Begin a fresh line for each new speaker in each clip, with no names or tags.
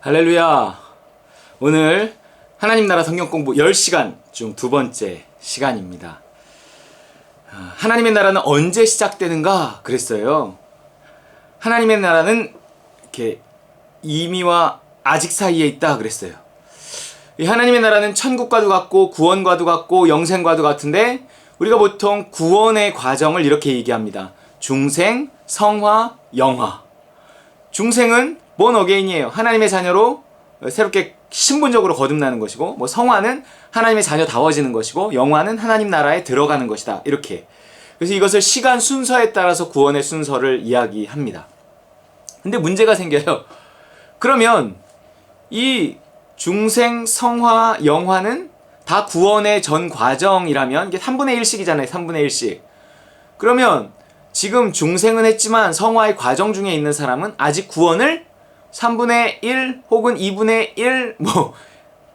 할렐루야. 오늘 하나님 나라 성경 공부 10시간 중 두 번째 시간입니다. 하나님의 나라는 언제 시작되는가 그랬어요. 하나님의 나라는 이렇게 이미와 아직 사이에 있다 그랬어요. 이 하나님의 나라는 천국과도 같고 구원과도 같고 영생과도 같은데 우리가 보통 구원의 과정을 이렇게 얘기합니다. 중생, 성화, 영화. 중생은 born again이에요. 하나님의 자녀로 새롭게 신분적으로 거듭나는 것이고, 성화는 하나님의 자녀다워지는 것이고, 영화는 하나님 나라에 들어가는 것이다. 이렇게. 그래서 이것을 시간 순서에 따라서 구원의 순서를 이야기합니다. 근데 문제가 생겨요. 그러면 이 중생, 성화, 영화는 다 구원의 전 과정이라면 이게 3분의 1씩이잖아요. 3분의 1씩. 그러면 지금 중생은 했지만 성화의 과정 중에 있는 사람은 아직 구원을 3분의 1 혹은 2분의 1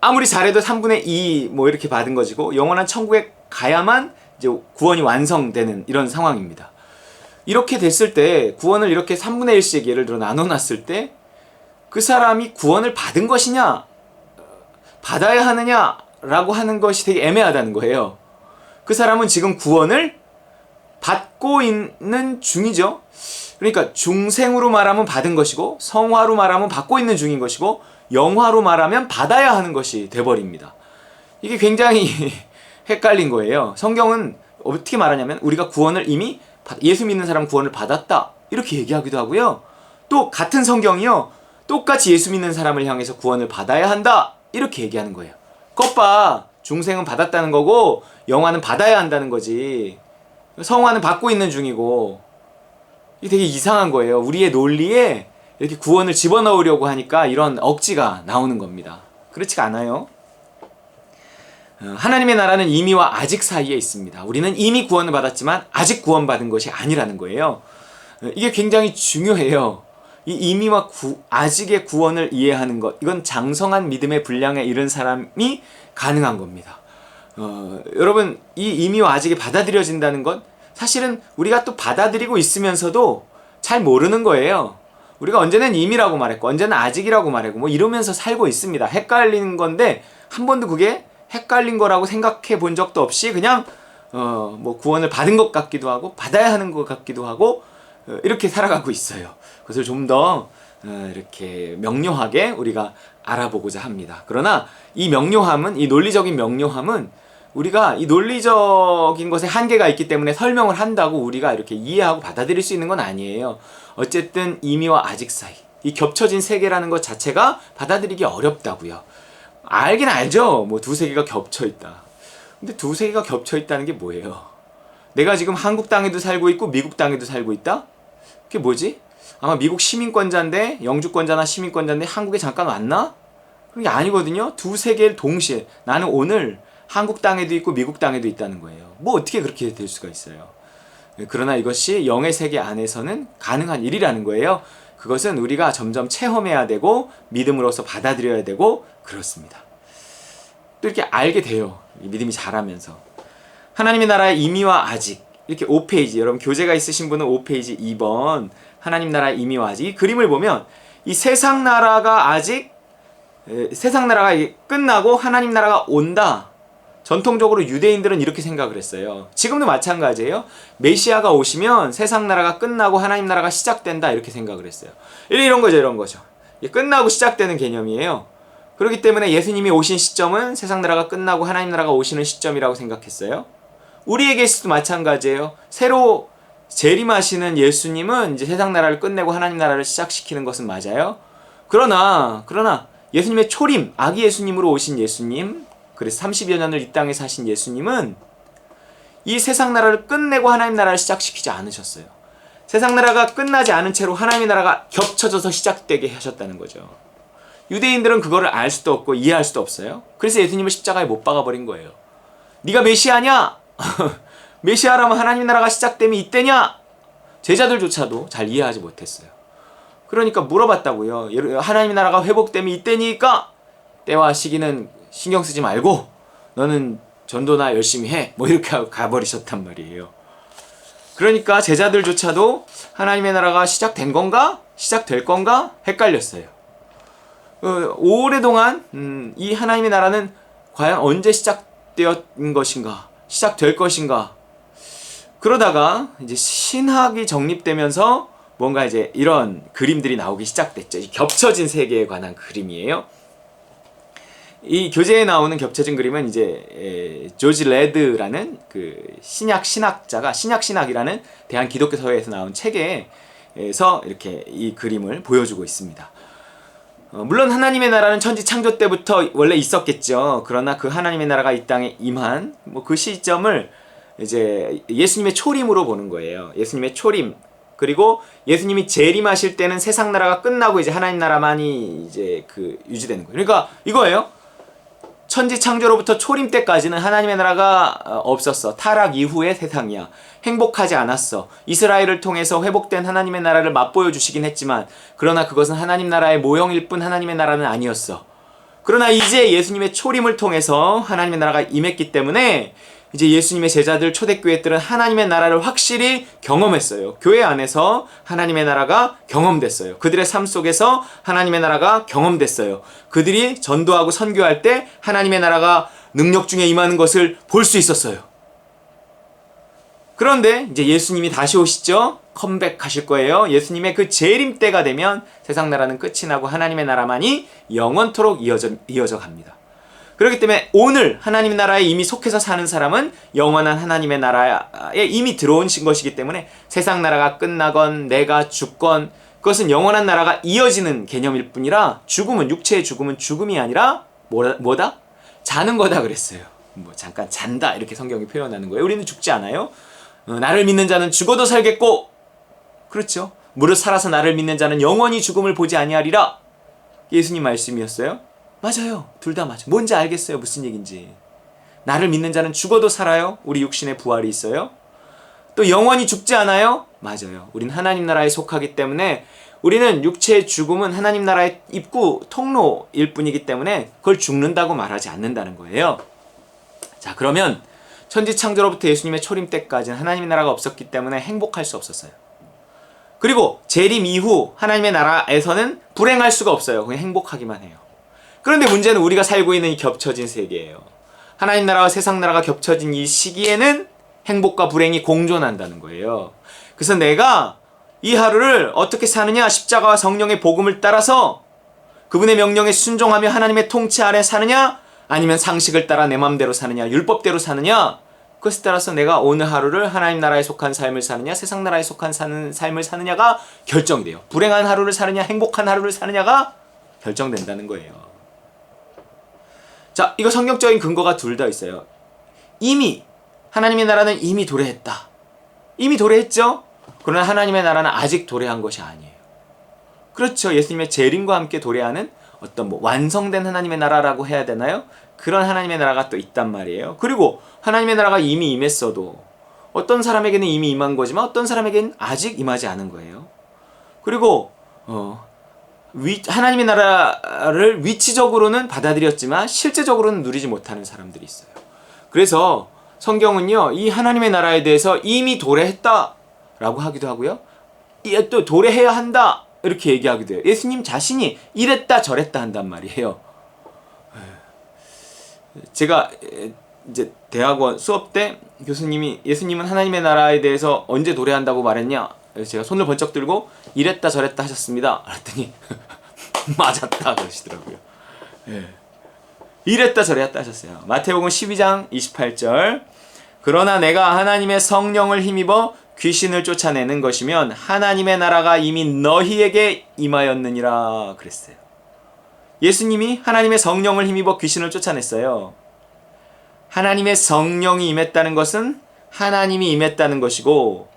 아무리 잘해도 3분의 2 이렇게 받은 것이고, 영원한 천국에 가야만 이제 구원이 완성되는 이런 상황입니다. 이렇게 됐을 때 구원을 이렇게 3분의 1씩 예를 들어 나눠놨을 때 그 사람이 구원을 받은 것이냐 받아야 하느냐라고 하는 것이 되게 애매하다는 거예요. 그 사람은 지금 구원을 받고 있는 중이죠. 그러니까 중생으로 말하면 받은 것이고, 성화로 말하면 받고 있는 중인 것이고, 영화로 말하면 받아야 하는 것이 돼버립니다. 이게 굉장히 헷갈린 거예요. 성경은 어떻게 말하냐면 우리가 구원을 이미 예수 믿는 사람 구원을 받았다 이렇게 얘기하기도 하고요. 또 같은 성경이요, 똑같이 예수 믿는 사람을 향해서 구원을 받아야 한다 이렇게 얘기하는 거예요. 겉봐, 중생은 받았다는 거고 영화는 받아야 한다는 거지, 성화는 받고 있는 중이고. 이게 되게 이상한 거예요. 우리의 논리에 이렇게 구원을 집어넣으려고 하니까 이런 억지가 나오는 겁니다. 그렇지가 않아요. 하나님의 나라는 이미와 아직 사이에 있습니다. 우리는 이미 구원을 받았지만 아직 구원받은 것이 아니라는 거예요. 이게 굉장히 중요해요. 이 이미와 아직의 구원을 이해하는 것, 이건 장성한 믿음의 분량에 이른 사람이 가능한 겁니다. 여러분, 이 이미와 아직이 받아들여진다는 것, 사실은 우리가 또 받아들이고 있으면서도 잘 모르는 거예요. 우리가 언제는 이미라고 말했고 언제는 아직이라고 말했고 이러면서 살고 있습니다. 헷갈리는 건데 한 번도 그게 헷갈린 거라고 생각해 본 적도 없이 그냥 구원을 받은 것 같기도 하고 받아야 하는 것 같기도 하고 이렇게 살아가고 있어요. 그것을 좀 더 이렇게 명료하게 우리가 알아보고자 합니다. 그러나 이 명료함은, 이 논리적인 명료함은 우리가 이 논리적인 것에 한계가 있기 때문에 설명을 한다고 우리가 이렇게 이해하고 받아들일 수 있는 건 아니에요. 어쨌든 이미와 아직 사이, 이 겹쳐진 세계라는 것 자체가 받아들이기 어렵다고요. 알긴 알죠. 두세 개가 겹쳐 있다. 근데 두세 개가 겹쳐 있다는 게 뭐예요? 내가 지금 한국 땅에도 살고 있고 미국 땅에도 살고 있다? 그게 뭐지? 아마 미국 시민권자인데, 영주권자나 시민권자인데 한국에 잠깐 왔나? 그런 게 아니거든요. 두세 개를 동시에, 나는 오늘 한국 땅에도 있고 미국 땅에도 있다는 거예요. 어떻게 그렇게 될 수가 있어요. 그러나 이것이 영의 세계 안에서는 가능한 일이라는 거예요. 그것은 우리가 점점 체험해야 되고 믿음으로써 받아들여야 되고 그렇습니다. 또 이렇게 알게 돼요. 믿음이 자라면서. 하나님의 나라의 이미와 아직, 이렇게 5페이지, 여러분 교재가 있으신 분은 5페이지 2번 하나님 나라의 이미와 아직, 이 그림을 보면 이 세상 나라가 끝나고 하나님 나라가 온다. 전통적으로 유대인들은 이렇게 생각을 했어요. 지금도 마찬가지예요. 메시아가 오시면 세상 나라가 끝나고 하나님 나라가 시작된다 이렇게 생각을 했어요. 이런 거죠. 끝나고 시작되는 개념이에요. 그렇기 때문에 예수님이 오신 시점은 세상 나라가 끝나고 하나님 나라가 오시는 시점이라고 생각했어요. 우리에게서도 마찬가지예요. 새로 재림하시는 예수님은 이제 세상 나라를 끝내고 하나님 나라를 시작시키는 것은 맞아요. 그러나 예수님의 초림, 아기 예수님으로 오신 예수님, 그래서 30여 년을 이 땅에 사신 예수님은 이 세상 나라를 끝내고 하나님 나라를 시작시키지 않으셨어요. 세상 나라가 끝나지 않은 채로 하나님의 나라가 겹쳐져서 시작되게 하셨다는 거죠. 유대인들은 그거를 알 수도 없고 이해할 수도 없어요. 그래서 예수님을 십자가에 못 박아버린 거예요. 네가 메시아냐? 메시아라면 하나님 나라가 시작되면 이때냐? 제자들조차도 잘 이해하지 못했어요. 그러니까 물어봤다고요. 하나님 나라가 회복되면 이때니까 때와 시기는 신경 쓰지 말고 너는 전도나 열심히 해. 이렇게 하고 가버리셨단 말이에요. 그러니까 제자들조차도 하나님의 나라가 시작된 건가? 시작될 건가? 헷갈렸어요. 오래동안 이 하나님의 나라는 과연 언제 시작되었던 것인가, 시작될 것인가. 그러다가 이제 신학이 정립되면서 뭔가 이제 이런 그림들이 나오기 시작됐죠. 이 겹쳐진 세계에 관한 그림이에요. 이 교재에 나오는 겹쳐진 그림은 이제 조지 레드라는 그 신약 신학자가 신약 신학이라는 대한 기독교 서예에서 나온 책에서 이렇게 이 그림을 보여주고 있습니다. 물론 하나님의 나라는 천지 창조 때부터 원래 있었겠죠. 그러나 그 하나님의 나라가 이 땅에 임한 그 시점을 이제 예수님의 초림으로 보는 거예요. 예수님의 초림. 그리고 예수님이 재림하실 때는 세상 나라가 끝나고 이제 하나님 나라만이 이제 유지되는 거예요. 그러니까 이거예요. 천지 창조로부터 초림 때까지는 하나님의 나라가 없었어. 타락 이후의 세상이야. 행복하지 않았어. 이스라엘을 통해서 회복된 하나님의 나라를 맛보여 주시긴 했지만 그러나 그것은 하나님 나라의 모형일 뿐 하나님의 나라는 아니었어. 그러나 이제 예수님의 초림을 통해서 하나님의 나라가 임했기 때문에 이제 예수님의 제자들 초대교회들은 하나님의 나라를 확실히 경험했어요. 교회 안에서 하나님의 나라가 경험됐어요. 그들의 삶 속에서 하나님의 나라가 경험됐어요. 그들이 전도하고 선교할 때 하나님의 나라가 능력 중에 임하는 것을 볼 수 있었어요. 그런데 이제 예수님이 다시 오시죠. 컴백하실 거예요. 예수님의 그 재림 때가 되면 세상 나라는 끝이 나고 하나님의 나라만이 영원토록 이어져 갑니다. 그렇기 때문에 오늘 하나님의 나라에 이미 속해서 사는 사람은 영원한 하나님의 나라에 이미 들어온 것이기 때문에 세상 나라가 끝나건 내가 죽건 그것은 영원한 나라가 이어지는 개념일 뿐이라 죽음은 육체의 죽음은 죽음이 아니라 뭐다? 자는 거다 그랬어요. 뭐 잠깐 잔다 이렇게 성경이 표현하는 거예요. 우리는 죽지 않아요. 나를 믿는 자는 죽어도 살겠고 그렇죠. 무릇 살아서 나를 믿는 자는 영원히 죽음을 보지 아니하리라. 예수님 말씀이었어요. 맞아요. 둘 다 맞아요. 뭔지 알겠어요. 무슨 얘기인지. 나를 믿는 자는 죽어도 살아요. 우리 육신에 부활이 있어요. 또 영원히 죽지 않아요. 맞아요. 우린 하나님 나라에 속하기 때문에 우리는 육체의 죽음은 하나님 나라의 입구 통로일 뿐이기 때문에 그걸 죽는다고 말하지 않는다는 거예요. 자, 그러면 천지 창조로부터 예수님의 초림 때까지는 하나님의 나라가 없었기 때문에 행복할 수 없었어요. 그리고 재림 이후 하나님의 나라에서는 불행할 수가 없어요. 그냥 행복하기만 해요. 그런데 문제는 우리가 살고 있는 이 겹쳐진 세계예요. 하나님 나라와 세상 나라가 겹쳐진 이 시기에는 행복과 불행이 공존한다는 거예요. 그래서 내가 이 하루를 어떻게 사느냐? 십자가와 성령의 복음을 따라서 그분의 명령에 순종하며 하나님의 통치 아래 사느냐? 아니면 상식을 따라 내 맘대로 사느냐? 율법대로 사느냐? 그것에 따라서 내가 오늘 하루를 하나님 나라에 속한 삶을 사느냐? 세상 나라에 속한 삶을 사느냐가 결정돼요. 불행한 하루를 사느냐? 행복한 하루를 사느냐가 결정된다는 거예요. 자, 이거 성경적인 근거가 둘 다 있어요. 이미 하나님의 나라는 이미 도래했다. 이미 도래했죠? 그러나 하나님의 나라는 아직 도래한 것이 아니에요. 그렇죠. 예수님의 재림과 함께 도래하는 어떤 완성된 하나님의 나라라고 해야 되나요? 그런 하나님의 나라가 또 있단 말이에요. 그리고 하나님의 나라가 이미 임했어도 어떤 사람에게는 이미 임한 거지만 어떤 사람에게는 아직 임하지 않은 거예요. 그리고 하나님의 나라를 위치적으로는 받아들였지만 실제적으로는 누리지 못하는 사람들이 있어요. 그래서 성경은요, 이 하나님의 나라에 대해서 이미 도래했다라고 하기도 하고요. 또 도래해야 한다 이렇게 얘기하기도 해요. 예수님 자신이 이랬다 저랬다 한단 말이에요. 제가 이제 대학원 수업 때 교수님이 예수님은 하나님의 나라에 대해서 언제 도래한다고 말했냐? 그래서 제가 손을 번쩍 들고 이랬다 저랬다 하셨습니다. 그랬더니 맞았다 그러시더라고요. 예. 이랬다 저랬다 하셨어요. 마태복음 12장 28절. 그러나 내가 하나님의 성령을 힘입어 귀신을 쫓아내는 것이면 하나님의 나라가 이미 너희에게 임하였느니라 그랬어요. 예수님이 하나님의 성령을 힘입어 귀신을 쫓아냈어요. 하나님의 성령이 임했다는 것은 하나님이 임했다는 것이고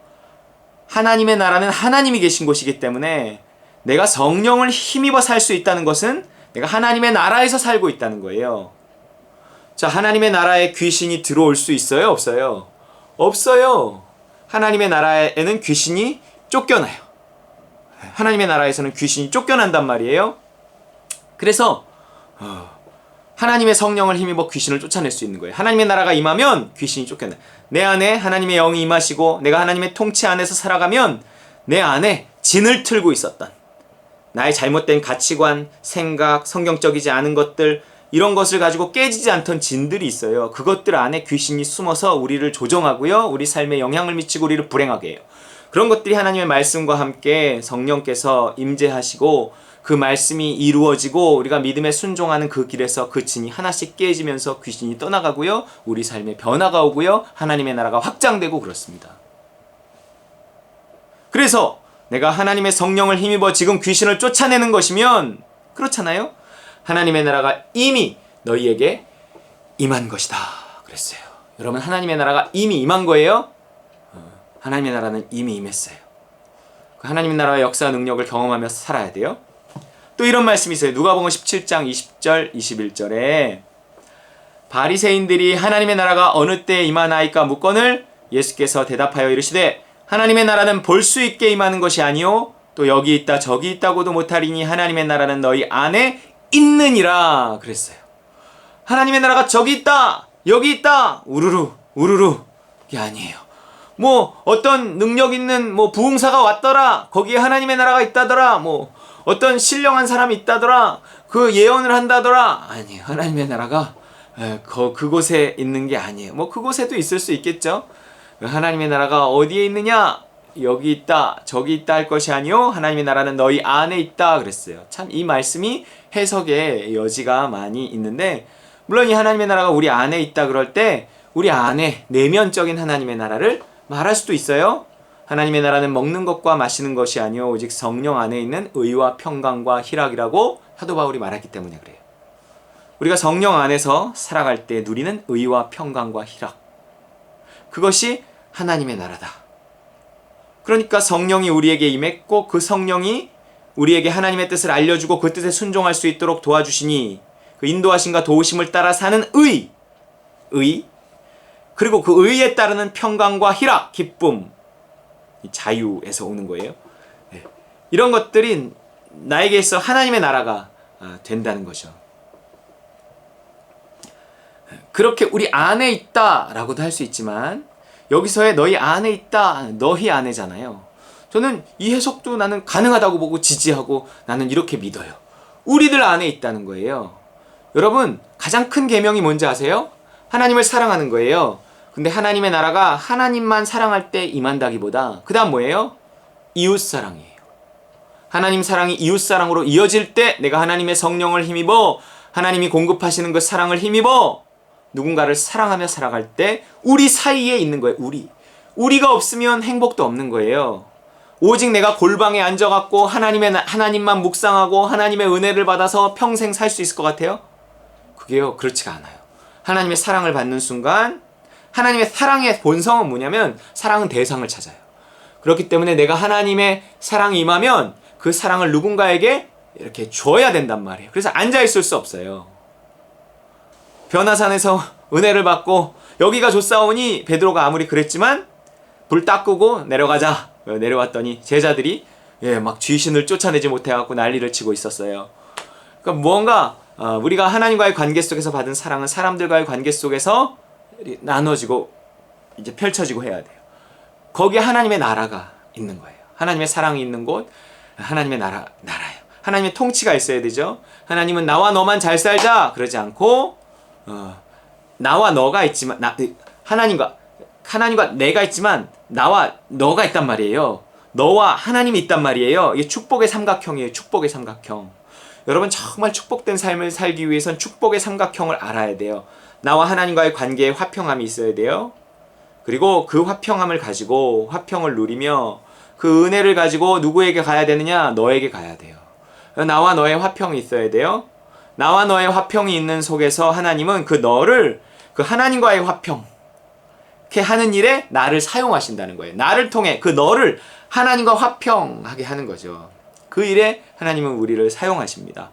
하나님의 나라는 하나님이 계신 곳이기 때문에 내가 성령을 힘입어 살 수 있다는 것은 내가 하나님의 나라에서 살고 있다는 거예요. 자, 하나님의 나라에 귀신이 들어올 수 있어요? 없어요? 없어요. 하나님의 나라에는 귀신이 쫓겨나요. 하나님의 나라에서는 귀신이 쫓겨난단 말이에요. 그래서 하나님의 성령을 힘입어 귀신을 쫓아낼 수 있는 거예요. 하나님의 나라가 임하면 귀신이 쫓겨나요. 내 안에 하나님의 영이 임하시고 내가 하나님의 통치 안에서 살아가면 내 안에 진을 틀고 있었던 나의 잘못된 가치관, 생각, 성경적이지 않은 것들, 이런 것을 가지고 깨지지 않던 진들이 있어요. 그것들 안에 귀신이 숨어서 우리를 조종하고요. 우리 삶에 영향을 미치고 우리를 불행하게 해요. 그런 것들이 하나님의 말씀과 함께 성령께서 임재하시고 그 말씀이 이루어지고 우리가 믿음에 순종하는 그 길에서 그 진이 하나씩 깨지면서 귀신이 떠나가고요. 우리 삶에 변화가 오고요. 하나님의 나라가 확장되고 그렇습니다. 그래서 내가 하나님의 성령을 힘입어 지금 귀신을 쫓아내는 것이면 그렇잖아요. 하나님의 나라가 이미 너희에게 임한 것이다 그랬어요. 여러분, 하나님의 나라가 이미 임한 거예요? 하나님의 나라는 이미 임했어요. 하나님의 나라의 역사 능력을 경험하면서 살아야 돼요. 또 이런 말씀이 있어요. 누가복음 17장 20절 21절에 바리새인들이 하나님의 나라가 어느 때에 임하나이까 묻거늘 예수께서 대답하여 이르시되 하나님의 나라는 볼 수 있게 임하는 것이 아니요 또 여기 있다 저기 있다고도 못하리니 하나님의 나라는 너희 안에 있느니라 그랬어요. 하나님의 나라가 저기 있다 여기 있다 우르르 우르르 이게 아니에요. 뭐 어떤 능력 있는 뭐 부흥사가 왔더라 거기에 하나님의 나라가 있다더라 뭐 어떤 신령한 사람이 있다더라 그 예언을 한다더라 아니에요. 하나님의 나라가 그곳에 있는 게 아니에요. 뭐 그곳에도 있을 수 있겠죠. 하나님의 나라가 어디에 있느냐 여기 있다 저기 있다 할 것이 아니요 하나님의 나라는 너희 안에 있다 그랬어요. 참 이 말씀이 해석의 여지가 많이 있는데 물론 이 하나님의 나라가 우리 안에 있다 그럴 때 우리 안에 내면적인 하나님의 나라를 말할 수도 있어요. 하나님의 나라는 먹는 것과 마시는 것이 아니요 오직 성령 안에 있는 의와 평강과 희락이라고 사도 바울이 말했기 때문에 그래요. 우리가 성령 안에서 살아갈 때 누리는 의와 평강과 희락, 그것이 하나님의 나라다. 그러니까 성령이 우리에게 임했고 그 성령이 우리에게 하나님의 뜻을 알려주고 그 뜻에 순종할 수 있도록 도와주시니 그 인도하심과 도우심을 따라 사는 의 그리고 그 의에 따르는 평강과 희락, 기쁨, 자유에서 오는 거예요. 이런 것들이 나에게 있어 하나님의 나라가 된다는 거죠. 그렇게 우리 안에 있다라고도 할 수 있지만 여기서의 너희 안에 있다, 너희 안에잖아요. 저는 이 해석도 나는 가능하다고 보고 지지하고 나는 이렇게 믿어요. 우리들 안에 있다는 거예요. 여러분, 가장 큰 계명이 뭔지 아세요? 하나님을 사랑하는 거예요. 근데 하나님의 나라가 하나님만 사랑할 때 임한다기보다 그 다음 뭐예요? 이웃사랑이에요. 하나님 사랑이 이웃사랑으로 이어질 때 내가 하나님의 성령을 힘입어 하나님이 공급하시는 그 사랑을 힘입어 누군가를 사랑하며 살아갈 때 우리 사이에 있는 거예요. 우리가 없으면 행복도 없는 거예요. 오직 내가 골방에 앉아갖고 하나님만 묵상하고 하나님의 은혜를 받아서 평생 살 수 있을 것 같아요? 그게요, 그렇지가 않아요. 하나님의 사랑을 받는 순간 하나님의 사랑의 본성은 뭐냐면 사랑은 대상을 찾아요. 그렇기 때문에 내가 하나님의 사랑이 임하면 그 사랑을 누군가에게 이렇게 줘야 된단 말이에요. 그래서 앉아있을 수 없어요. 변화산에서 은혜를 받고 여기가 좋사오니 베드로가 아무리 그랬지만 불 딱 끄고 내려가자. 내려왔더니 제자들이 막 귀신을 쫓아내지 못해갖고 난리를 치고 있었어요. 그러니까 무언가 우리가 하나님과의 관계 속에서 받은 사랑은 사람들과의 관계 속에서 나눠지고 이제 펼쳐지고 해야 돼요. 거기에 하나님의 나라가 있는 거예요. 하나님의 사랑이 있는 곳, 하나님의 나라예요. 하나님의 통치가 있어야 되죠. 하나님은 나와 너만 잘 살자 그러지 않고 나와 너가 있지만 하나님과 내가 있지만 나와 너가 있단 말이에요. 너와 하나님이 있단 말이에요. 이게 축복의 삼각형이에요. 축복의 삼각형. 여러분, 정말 축복된 삶을 살기 위해선 축복의 삼각형을 알아야 돼요. 나와 하나님과의 관계에 화평함이 있어야 돼요. 그리고 그 화평함을 가지고 화평을 누리며 그 은혜를 가지고 누구에게 가야 되느냐? 너에게 가야 돼요. 나와 너의 화평이 있어야 돼요. 나와 너의 화평이 있는 속에서 하나님은 그 너를 그 하나님과의 화평 이렇게 하는 일에 나를 사용하신다는 거예요. 나를 통해 그 너를 하나님과 화평하게 하는 거죠. 그 일에 하나님은 우리를 사용하십니다.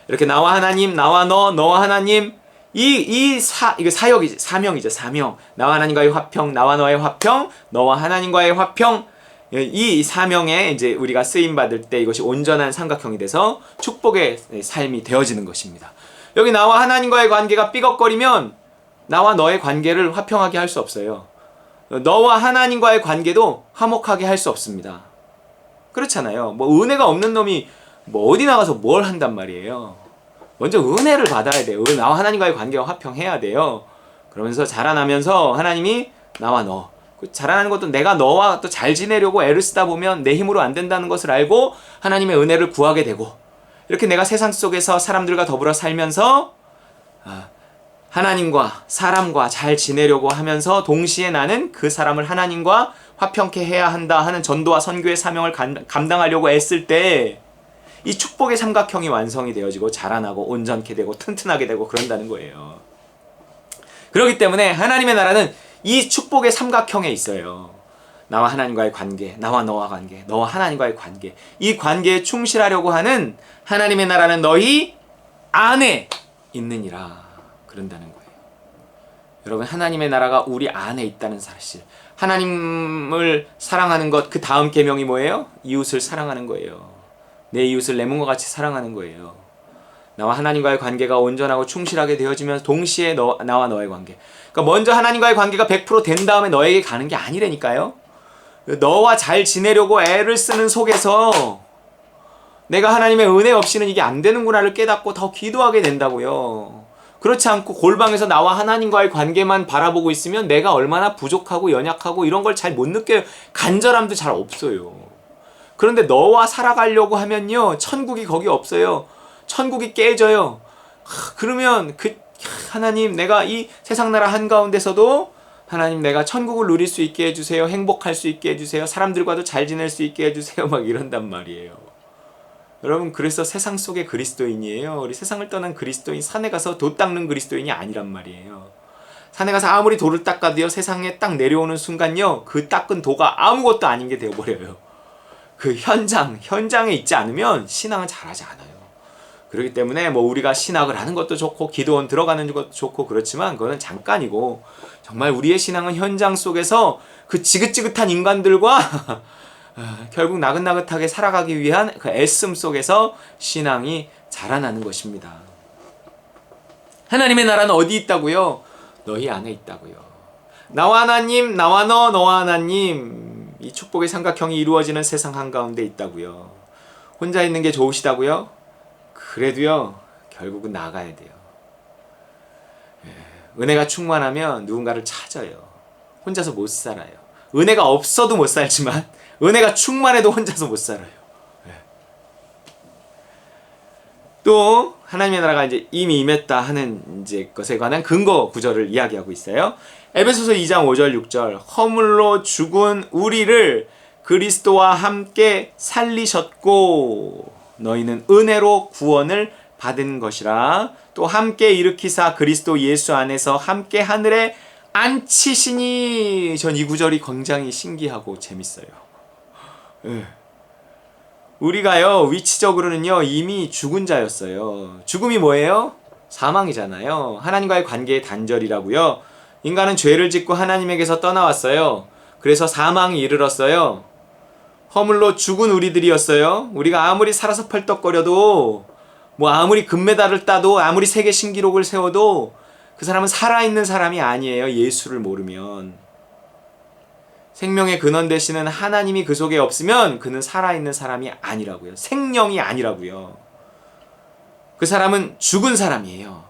이렇게 나와 하나님, 나와 너와 하나님, 이게 사역이죠. 사명이죠. 사명. 나와 하나님과의 화평, 나와 너의 화평, 너와 하나님과의 화평. 이 사명에 이제 우리가 쓰임 받을 때 이것이 온전한 삼각형이 돼서 축복의 삶이 되어지는 것입니다. 여기 나와 하나님과의 관계가 삐걱거리면 나와 너의 관계를 화평하게 할 수 없어요. 너와 하나님과의 관계도 화목하게 할 수 없습니다. 그렇잖아요. 뭐 은혜가 없는 놈이 뭐 어디 나가서 뭘 한단 말이에요. 먼저 은혜를 받아야 돼요. 나와 하나님과의 관계가 화평해야 돼요. 그러면서 자라나면서 하나님이 나와 너, 자라나는 것도 내가 너와 또 잘 지내려고 애를 쓰다 보면 내 힘으로 안 된다는 것을 알고 하나님의 은혜를 구하게 되고, 이렇게 내가 세상 속에서 사람들과 더불어 살면서 하나님과 사람과 잘 지내려고 하면서 동시에 나는 그 사람을 하나님과 화평케 해야 한다 하는 전도와 선교의 사명을 감당하려고 애쓸 때 이 축복의 삼각형이 완성이 되어지고 자라나고 온전케 되고 튼튼하게 되고 그런다는 거예요. 그렇기 때문에 하나님의 나라는 이 축복의 삼각형에 있어요. 나와 하나님과의 관계, 나와 너와 관계, 너와 하나님과의 관계, 이 관계에 충실하려고 하는 하나님의 나라는 너희 안에 있느니라, 그런다는 거예요. 여러분, 하나님의 나라가 우리 안에 있다는 사실, 하나님을 사랑하는 것, 그 다음 계명이 뭐예요? 이웃을 사랑하는 거예요. 내 이웃을 내 몸과 같이 사랑하는 거예요. 나와 하나님과의 관계가 온전하고 충실하게 되어지면서 동시에 나와 너의 관계, 그러니까 먼저 하나님과의 관계가 100% 된 다음에 너에게 가는 게 아니라니까요. 너와 잘 지내려고 애를 쓰는 속에서 내가 하나님의 은혜 없이는 이게 안 되는구나를 깨닫고 더 기도하게 된다고요. 그렇지 않고 골방에서 나와 하나님과의 관계만 바라보고 있으면 내가 얼마나 부족하고 연약하고 이런 걸 잘 못 느껴요. 간절함도 잘 없어요. 그런데 너와 살아가려고 하면요, 천국이 거기 없어요. 천국이 깨져요. 그러면 하나님, 내가 이 세상 나라 한가운데서도 하나님, 내가 천국을 누릴 수 있게 해주세요. 행복할 수 있게 해주세요. 사람들과도 잘 지낼 수 있게 해주세요. 막 이런단 말이에요. 여러분, 그래서 세상 속의 그리스도인이에요. 우리 세상을 떠난 그리스도인, 산에 가서 도 닦는 그리스도인이 아니란 말이에요. 산에 가서 아무리 돌을 닦아도요, 세상에 딱 내려오는 순간요, 그 닦은 도가 아무것도 아닌 게 되어버려요. 그 현장에 있지 않으면 신앙은 잘하지 않아요. 그렇기 때문에 뭐 우리가 신학을 하는 것도 좋고 기도원 들어가는 것도 좋고 그렇지만 그거는 잠깐이고, 정말 우리의 신앙은 현장 속에서 그 지긋지긋한 인간들과 결국 나긋나긋하게 살아가기 위한 그 애씀 속에서 신앙이 자라나는 것입니다. 하나님의 나라는 어디 있다고요? 너희 안에 있다고요. 나와 하나님, 나와 너와 하나님, 이 축복의 삼각형이 이루어지는 세상 한가운데 있다고요. 혼자 있는 게 좋으시다고요? 그래도요, 결국은 나가야 돼요. 은혜가 충만하면 누군가를 찾아요. 혼자서 못 살아요. 은혜가 없어도 못 살지만 은혜가 충만해도 혼자서 못 살아요. 또 하나님의 나라가 이제 이미 임했다 하는 이제 것에 관한 근거 구절을 이야기하고 있어요. 에베소서 2장 5절 6절, 허물로 죽은 우리를 그리스도와 함께 살리셨고 너희는 은혜로 구원을 받은 것이라. 또 함께 일으키사 그리스도 예수 안에서 함께 하늘에 앉히시니. 전 이 구절이 굉장히 신기하고 재밌어요. 우리가요, 위치적으로는요, 이미 죽은 자였어요. 죽음이 뭐예요? 사망이잖아요. 하나님과의 관계의 단절이라고요. 인간은 죄를 짓고 하나님에게서 떠나왔어요. 그래서 사망이 이르렀어요. 허물로 죽은 우리들이었어요. 우리가 아무리 살아서 펄떡거려도, 뭐 아무리 금메달을 따도, 아무리 세계 신기록을 세워도 그 사람은 살아있는 사람이 아니에요. 예수를 모르면. 생명의 근원 되시는 하나님이 그 속에 없으면 그는 살아있는 사람이 아니라고요. 생명이 아니라고요. 그 사람은 죽은 사람이에요.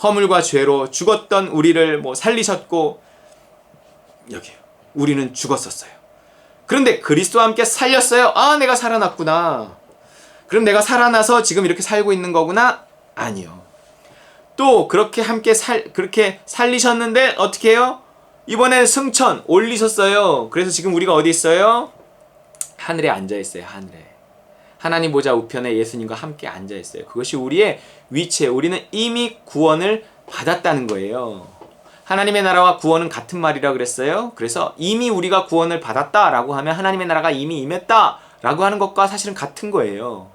허물과 죄로 죽었던 우리를 살리셨고, 여기요, 우리는 죽었었어요. 그런데 그리스도와 함께 살렸어요. 아, 내가 살아났구나. 그럼 내가 살아나서 지금 이렇게 살고 있는 거구나? 아니요. 또 그렇게 그렇게 살리셨는데 어떻게 해요? 이번엔 승천 올리셨어요. 그래서 지금 우리가 어디 있어요? 하늘에 앉아 있어요. 하늘에. 하나님 보좌 우편에 예수님과 함께 앉아 있어요. 그것이 우리의 위치에, 우리는 이미 구원을 받았다는 거예요. 하나님의 나라와 구원은 같은 말이라 그랬어요. 그래서 이미 우리가 구원을 받았다라고 하면 하나님의 나라가 이미 임했다라고 하는 것과 사실은 같은 거예요.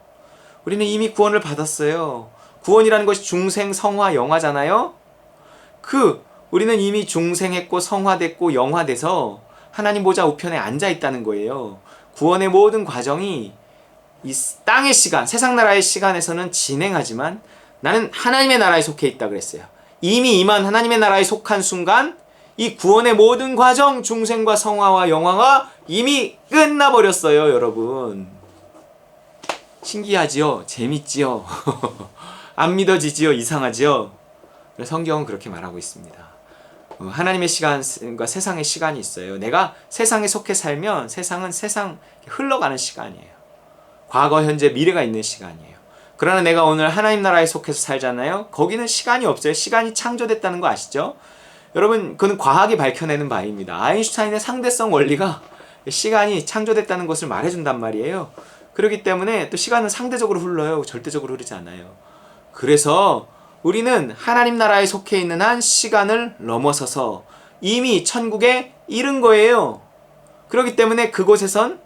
우리는 이미 구원을 받았어요. 구원이라는 것이 중생, 성화, 영화잖아요. 우리는 이미 중생했고 성화됐고 영화돼서 하나님 보좌 우편에 앉아 있다는 거예요. 구원의 모든 과정이 이 땅의 시간, 세상 나라의 시간에서는 진행하지만 나는 하나님의 나라에 속해 있다 그랬어요. 이미 임한 하나님의 나라에 속한 순간 이 구원의 모든 과정, 중생과 성화와 영화가 이미 끝나버렸어요, 여러분. 신기하지요? 재밌지요? 안 믿어지지요? 이상하지요? 성경은 그렇게 말하고 있습니다. 하나님의 시간과 세상의 시간이 있어요. 내가 세상에 속해 살면 세상은 세상 흘러가는 시간이에요. 과거, 현재, 미래가 있는 시간이에요. 그러나 내가 오늘 하나님 나라에 속해서 살잖아요. 거기는 시간이 없어요. 시간이 창조됐다는 거 아시죠? 여러분, 그건 과학이 밝혀내는 바입니다. 아인슈타인의 상대성 원리가 시간이 창조됐다는 것을 말해준단 말이에요. 그렇기 때문에 또 시간은 상대적으로 흘러요. 절대적으로 흐르지 않아요. 그래서 우리는 하나님 나라에 속해 있는 한 시간을 넘어서서 이미 천국에 이른 거예요. 그렇기 때문에 그곳에선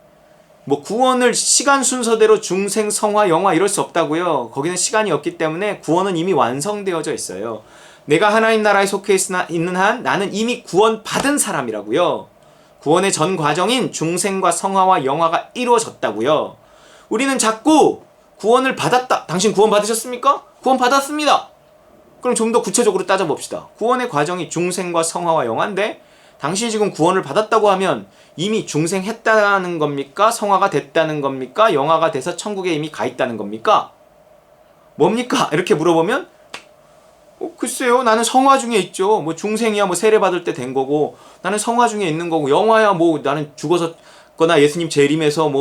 구원을 시간 순서대로 중생, 성화, 영화 이럴 수 없다고요. 거기는 시간이 없기 때문에 구원은 이미 완성되어져 있어요. 내가 하나님 나라에 속해 있는 한 나는 이미 구원 받은 사람이라고요. 구원의 전 과정인 중생과 성화와 영화가 이루어졌다고요. 우리는 자꾸 구원을 받았다. 당신 구원 받으셨습니까? 구원 받았습니다. 그럼 좀 더 구체적으로 따져봅시다. 구원의 과정이 중생과 성화와 영화인데 당신이 지금 구원을 받았다고 하면 이미 중생했다는 겁니까? 성화가 됐다는 겁니까? 영화가 돼서 천국에 이미 가 있다는 겁니까? 뭡니까? 이렇게 물어보면 글쎄요, 나는 성화 중에 있죠. 중생이야 세례 받을 때 된 거고, 나는 성화 중에 있는 거고, 영화야 나는 죽어서거나 예수님 재림해서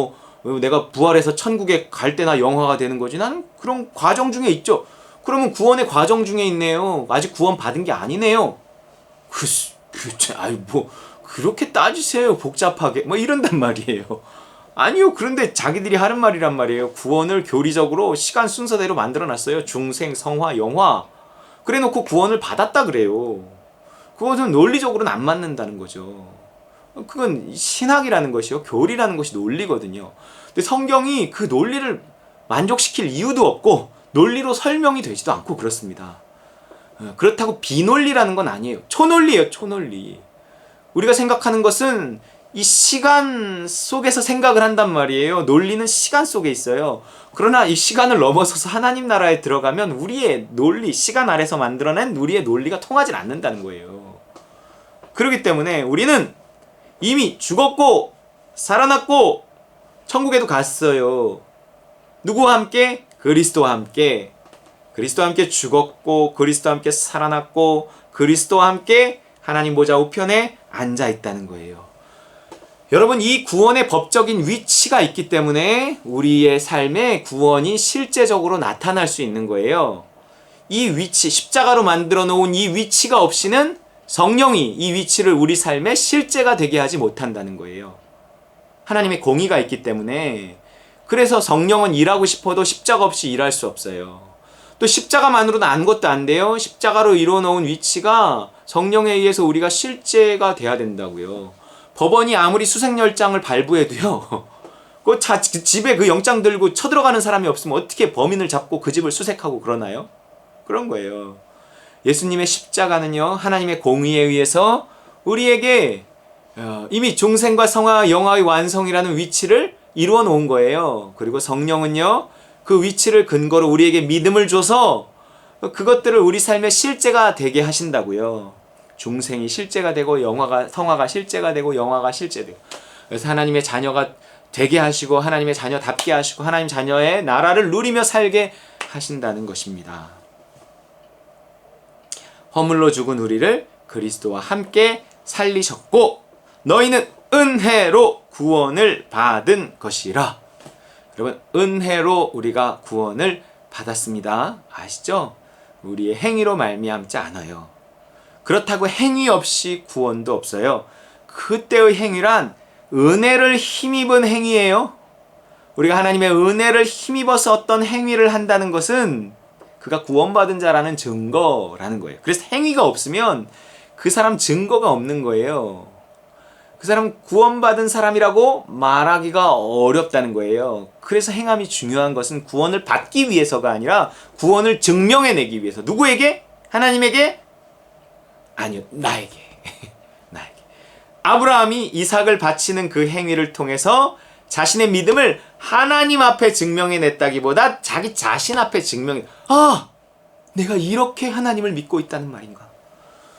내가 부활해서 천국에 갈 때나 영화가 되는 거지. 나는 그런 과정 중에 있죠. 그러면 구원의 과정 중에 있네요. 아직 구원 받은 게 아니네요. 그렇게 따지세요. 복잡하게. 이런단 말이에요. 아니요. 그런데 자기들이 하는 말이란 말이에요. 구원을 교리적으로 시간 순서대로 만들어놨어요. 중생, 성화, 영화. 그래 놓고 구원을 받았다 그래요. 그것은 논리적으로는 안 맞는다는 거죠. 그건 신학이라는 것이요. 교리라는 것이 논리거든요. 근데 성경이 그 논리를 만족시킬 이유도 없고 논리로 설명이 되지도 않고 그렇습니다. 그렇다고 비논리라는 건 아니에요. 초논리예요. 초논리. 우리가 생각하는 것은 이 시간 속에서 생각을 한단 말이에요. 논리는 시간 속에 있어요. 그러나 이 시간을 넘어서서 하나님 나라에 들어가면 우리의 논리, 시간 아래서 만들어낸 우리의 논리가 통하지 않는다는 거예요. 그렇기 때문에 우리는 이미 죽었고 살아났고 천국에도 갔어요. 누구와 함께? 그리스도와 함께. 그리스도와 함께 죽었고 그리스도와 함께 살아났고 그리스도와 함께 하나님 보좌 우편에 앉아 있다는 거예요. 여러분, 이 구원의 법적인 위치가 있기 때문에 우리의 삶에 구원이 실제적으로 나타날 수 있는 거예요. 이 위치, 십자가로 만들어 놓은 이 위치가 없이는 성령이 이 위치를 우리 삶에 실제가 되게 하지 못한다는 거예요. 하나님의 공의가 있기 때문에. 그래서 성령은 일하고 싶어도 십자가 없이 일할 수 없어요. 또 십자가만으로는 아무것도 안 돼요. 십자가로 이루어 놓은 위치가 성령에 의해서 우리가 실제가 돼야 된다고요. 법원이 아무리 수색열장을 발부해도요. 그 집에 그 영장 들고 쳐들어가는 사람이 없으면 어떻게 범인을 잡고 그 집을 수색하고 그러나요? 그런 거예요. 예수님의 십자가는요, 하나님의 공의에 의해서 우리에게 이미 중생과 성화, 영화의 완성이라는 위치를 이루어 놓은 거예요. 그리고 성령은요, 그 위치를 근거로 우리에게 믿음을 줘서 그것들을 우리 삶의 실제가 되게 하신다고요. 중생이 실제가 되고 성화가 실제가 되고 영화가 실제되고, 그래서 하나님의 자녀가 되게 하시고 하나님의 자녀답게 하시고 하나님 자녀의 나라를 누리며 살게 하신다는 것입니다. 허물로 죽은 우리를 그리스도와 함께 살리셨고 너희는 은혜로 구원을 받은 것이라. 여러분, 은혜로 우리가 구원을 받았습니다. 아시죠? 우리의 행위로 말미암지 않아요. 그렇다고 행위 없이 구원도 없어요. 그때의 행위란 은혜를 힘입은 행위예요. 우리가 하나님의 은혜를 힘입어서 어떤 행위를 한다는 것은 그가 구원받은 자라는 증거라는 거예요. 그래서 행위가 없으면 그 사람 증거가 없는 거예요. 그 사람 구원받은 사람이라고 말하기가 어렵다는 거예요. 그래서 행함이 중요한 것은 구원을 받기 위해서가 아니라 구원을 증명해내기 위해서. 누구에게? 하나님에게? 아니요, 나에게. 나에게. 아브라함이 이삭을 바치는 그 행위를 통해서 자신의 믿음을 하나님 앞에 증명해냈다기보다 자기 자신 앞에 내가 이렇게 하나님을 믿고 있다는 말인가.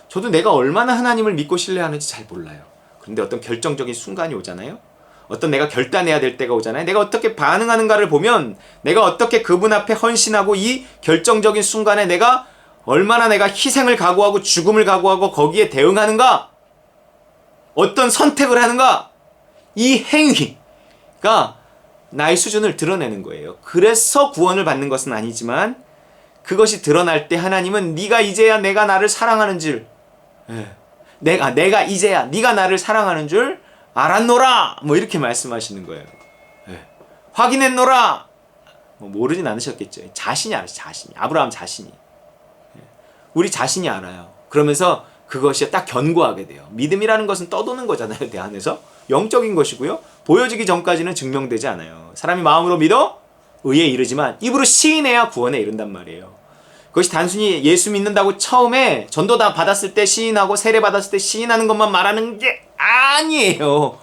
저도 내가 얼마나 하나님을 믿고 신뢰하는지 잘 몰라요. 그런데 어떤 결정적인 순간이 오잖아요. 어떤 내가 결단해야 될 때가 오잖아요. 내가 어떻게 반응하는가를 보면 내가 어떻게 그분 앞에 헌신하고 이 결정적인 순간에 내가 얼마나 내가 희생을 각오하고 죽음을 각오하고 거기에 대응하는가, 어떤 선택을 하는가, 이 행위가 나의 수준을 드러내는 거예요. 그래서 구원을 받는 것은 아니지만 그것이 드러날 때 하나님은 네가 이제야 내가 나를 사랑하는 줄, 내가 이제야 네가 나를 사랑하는 줄 알았노라, 뭐 이렇게 말씀하시는 거예요. 확인했노라, 뭐 모르진 않으셨겠죠. 자신이 알았어요. 자신이, 아브라함 자신이, 우리 자신이 알아요. 그러면서 그것이 딱 견고하게 돼요. 믿음이라는 것은 떠도는 거잖아요. 내 안에서 영적인 것이고요, 보여지기 전까지는 증명되지 않아요. 사람이 마음으로 믿어 의에 이르지만 입으로 시인해야 구원에 이른단 말이에요. 그것이 단순히 예수 믿는다고 처음에 전도 다 받았을 때 시인하고 세례 받았을 때 시인하는 것만 말하는 게 아니에요.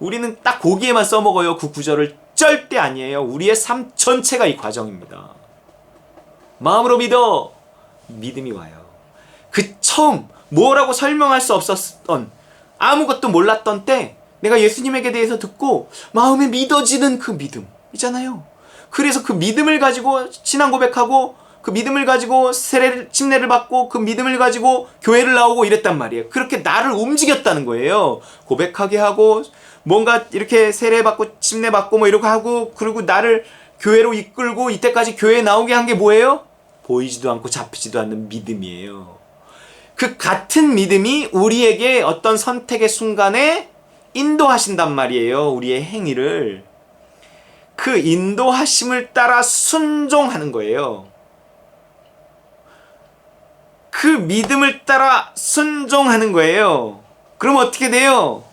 우리는 딱 거기에만 써먹어요. 그 구절을. 절대 아니에요. 우리의 삶 전체가 이 과정입니다. 마음으로 믿어, 믿음이 와요. 그 처음 뭐라고 설명할 수 없었던, 아무것도 몰랐던 때 내가 예수님에게 대해서 듣고 마음에 믿어지는 그 믿음 있잖아요. 그래서 그 믿음을 가지고 신앙 고백하고, 그 믿음을 가지고 침례를 받고, 그 믿음을 가지고 교회를 나오고 이랬단 말이에요. 그렇게 나를 움직였다는 거예요. 고백하게 하고 뭔가 이렇게 세례 받고 침례 받고 뭐 이러고 하고, 그리고 나를 교회로 이끌고 이때까지 교회에 나오게 한 게 뭐예요? 보이지도 않고 잡히지도 않는 믿음이에요. 그 같은 믿음이 우리에게 어떤 선택의 순간에 인도하신단 말이에요. 우리의 행위를. 그 인도하심을 따라 순종하는 거예요. 그 믿음을 따라 순종하는 거예요. 그럼 어떻게 돼요?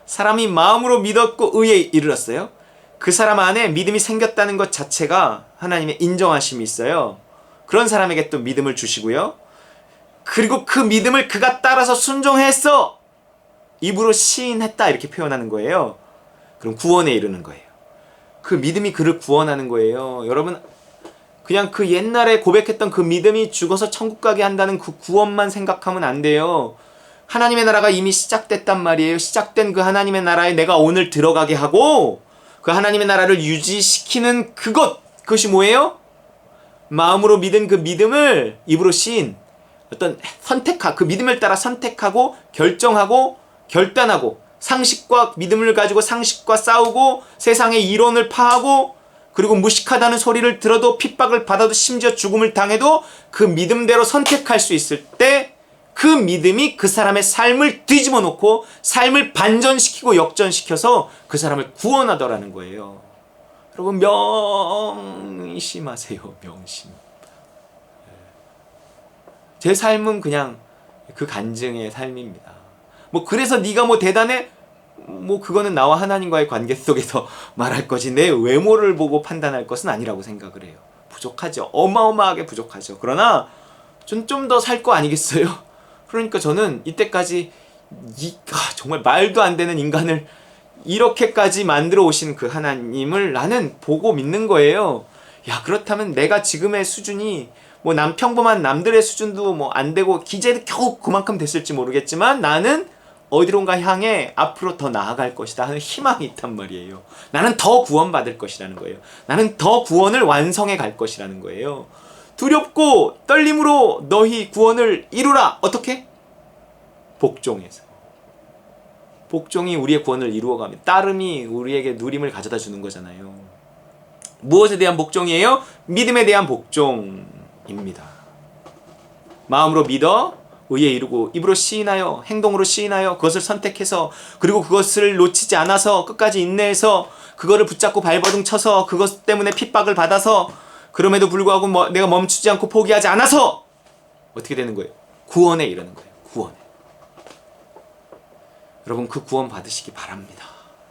사람이 마음으로 믿었고 의에 이르렀어요. 그 사람 안에 믿음이 생겼다는 것 자체가 하나님의 인정하심이 있어요. 그런 사람에게 또 믿음을 주시고요. 그리고 그 믿음을 그가 따라서 순종했어, 입으로 시인했다, 이렇게 표현하는 거예요. 그럼 구원에 이르는 거예요. 그 믿음이 그를 구원하는 거예요. 여러분, 그냥 그 옛날에 고백했던 그 믿음이 죽어서 천국 가게 한다는 그 구원만 생각하면 안 돼요. 하나님의 나라가 이미 시작됐단 말이에요. 시작된 그 하나님의 나라에 내가 오늘 들어가게 하고, 그 하나님의 나라를 유지시키는 그것이 뭐예요? 마음으로 믿은 그 믿음을 입으로 시인, 어떤 그 믿음을 따라 선택하고 결정하고 결단하고, 상식과 믿음을 가지고 상식과 싸우고 세상의 이론을 파하고, 그리고 무식하다는 소리를 들어도 핍박을 받아도 심지어 죽음을 당해도 그 믿음대로 선택할 수 있을 때 그 믿음이 그 사람의 삶을 뒤집어 놓고 삶을 반전시키고 역전시켜서 그 사람을 구원하더라는 거예요. 여러분, 명심하세요. 명심. 제 삶은 그냥 그 간증의 삶입니다. 뭐 그래서 네가 뭐 대단해? 뭐 그거는 나와 하나님과의 관계 속에서 말할 것이, 내 외모를 보고 판단할 것은 아니라고 생각을 해요. 부족하죠. 어마어마하게 부족하죠. 그러나 좀 더 살 거 아니겠어요? 그러니까 저는 이때까지 정말 말도 안 되는 인간을 이렇게까지 만들어 오신 그 하나님을 나는 보고 믿는 거예요. 야, 그렇다면 내가 지금의 수준이 뭐 평범한 남들의 수준도 뭐 안 되고 기재도 겨우 그만큼 됐을지 모르겠지만 나는 어디론가 향해 앞으로 더 나아갈 것이다 하는 희망이 있단 말이에요. 나는 더 구원받을 것이라는 거예요. 나는 더 구원을 완성해 갈 것이라는 거예요. 두렵고 떨림으로 너희 구원을 이루라. 어떻게? 복종해서. 복종이 우리의 구원을 이루어가면, 따름이 우리에게 누림을 가져다 주는 거잖아요. 무엇에 대한 복종이에요? 믿음에 대한 복종입니다. 마음으로 믿어 의에 이르고 입으로 시인하여 행동으로 시인하여 그것을 선택해서, 그리고 그것을 놓치지 않아서 끝까지 인내해서 그거를 붙잡고 발버둥 쳐서 그것 때문에 핍박을 받아서, 그럼에도 불구하고 내가 멈추지 않고 포기하지 않아서 어떻게 되는 거예요? 구원에 이르는 거예요. 구원에. 여러분, 그 구원 받으시기 바랍니다.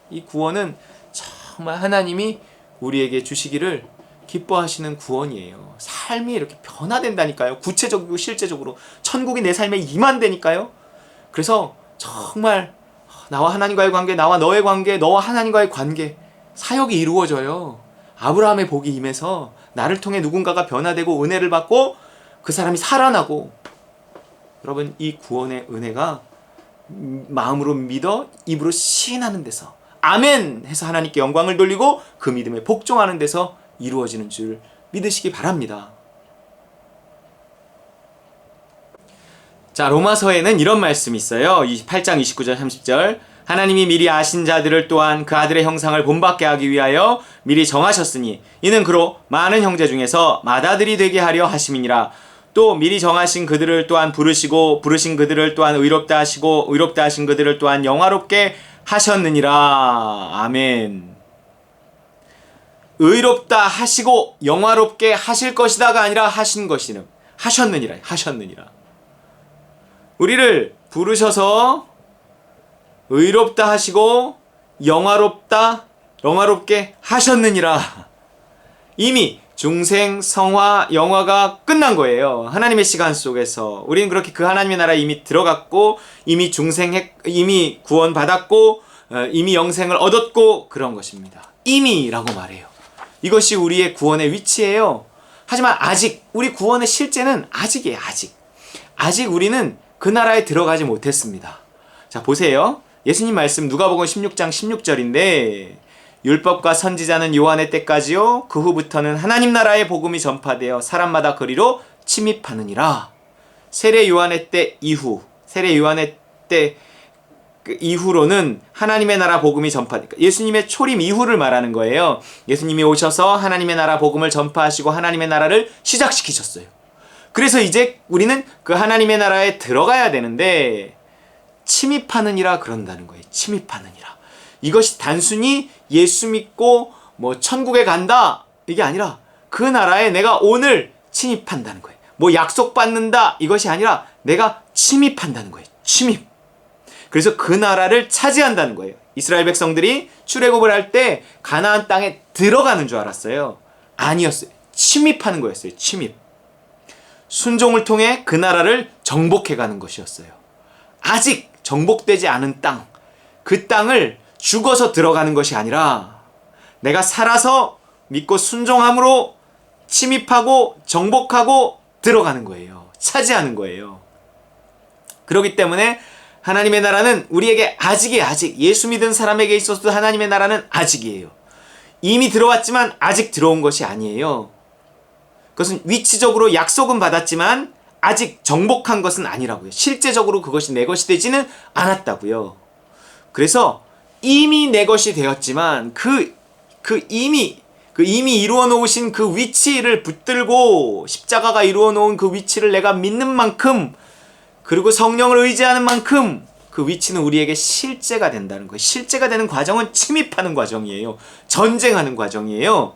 이 구원은 정말 하나님이 우리에게 주시기를 기뻐하시는 구원이에요. 삶이 이렇게 변화된다니까요. 구체적이고 실제적으로 천국이 내 삶에 임한다니까요. 그래서 정말 나와 하나님과의 관계, 나와 너의 관계, 너와 하나님과의 관계, 사역이 이루어져요. 아브라함의 복이 임해서 나를 통해 누군가가 변화되고 은혜를 받고 그 사람이 살아나고, 여러분, 이 구원의 은혜가 마음으로 믿어 입으로 시인하는 데서 아멘 해서 하나님께 영광을 돌리고 그 믿음에 복종하는 데서 이루어지는 줄 믿으시기 바랍니다. 자, 로마서에는 이런 말씀이 있어요. 8장 29절 30절. 하나님이 미리 아신 자들을 또한 그 아들의 형상을 본받게 하기 위하여 미리 정하셨으니 이는 그로 많은 형제 중에서 맏아들이 되게 하려 하심이니라. 또 미리 정하신 그들을 또한 부르시고 부르신 그들을 또한 의롭다 하시고 의롭다 하신 그들을 또한 영화롭게 하셨느니라. 아멘. 의롭다 하시고 영화롭게 하실 것이다가 아니라 하신 것이는 하셨느니라. 하셨느니라. 우리를 부르셔서 의롭다 하시고 영화롭게 하셨느니라. 이미 중생, 성화, 영화가 끝난 거예요. 하나님의 시간 속에서 우리는 그렇게 그 하나님의 나라에 이미 들어갔고 이미 이미 구원받았고 이미 영생을 얻었고 그런 것입니다. 이미라고 말해요. 이것이 우리의 구원의 위치예요. 하지만 아직 우리 구원의 실제는 아직이에요. 아직 우리는 그 나라에 들어가지 못했습니다. 자, 보세요. 예수님 말씀 누가복음 16장 16절인데 율법과 선지자는 요한의 때까지요. 그 후부터는 하나님 나라의 복음이 전파되어 사람마다 그리로 침입하느니라. 세례 요한의 때 이후로는 하나님의 나라 복음이 전파되니까 예수님의 초림 이후를 말하는 거예요. 예수님이 오셔서 하나님의 나라 복음을 전파하시고 하나님의 나라를 시작시키셨어요. 그래서 이제 우리는 그 하나님의 나라에 들어가야 되는데 침입하느니라 그런다는 거예요. 침입하느니라. 이것이 단순히 예수 믿고 뭐 천국에 간다 이게 아니라 그 나라에 내가 오늘 침입한다는 거예요. 뭐 약속받는다 이것이 아니라 내가 침입한다는 거예요. 침입. 그래서 그 나라를 차지한다는 거예요. 이스라엘 백성들이 출애굽을 할 때 가나안 땅에 들어가는 줄 알았어요. 아니었어요. 침입하는 거였어요. 침입. 순종을 통해 그 나라를 정복해가는 것이었어요. 아직 정복되지 않은 땅, 그 땅을 죽어서 들어가는 것이 아니라 내가 살아서 믿고 순종함으로 침입하고 정복하고 들어가는 거예요. 차지하는 거예요. 그렇기 때문에 하나님의 나라는 우리에게 아직이에요. 아직. 예수 믿은 사람에게 있어서도 하나님의 나라는 아직이에요. 이미 들어왔지만 아직 들어온 것이 아니에요. 그것은 위치적으로 약속은 받았지만 아직 정복한 것은 아니라고요. 실제적으로 그것이 내 것이 되지는 않았다고요. 그래서 이미 내 것이 되었지만 이미 이루어 놓으신 그 위치를 붙들고 십자가가 이루어 놓은 그 위치를 내가 믿는 만큼 그리고 성령을 의지하는 만큼 그 위치는 우리에게 실제가 된다는 거예요. 실제가 되는 과정은 침입하는 과정이에요. 전쟁하는 과정이에요.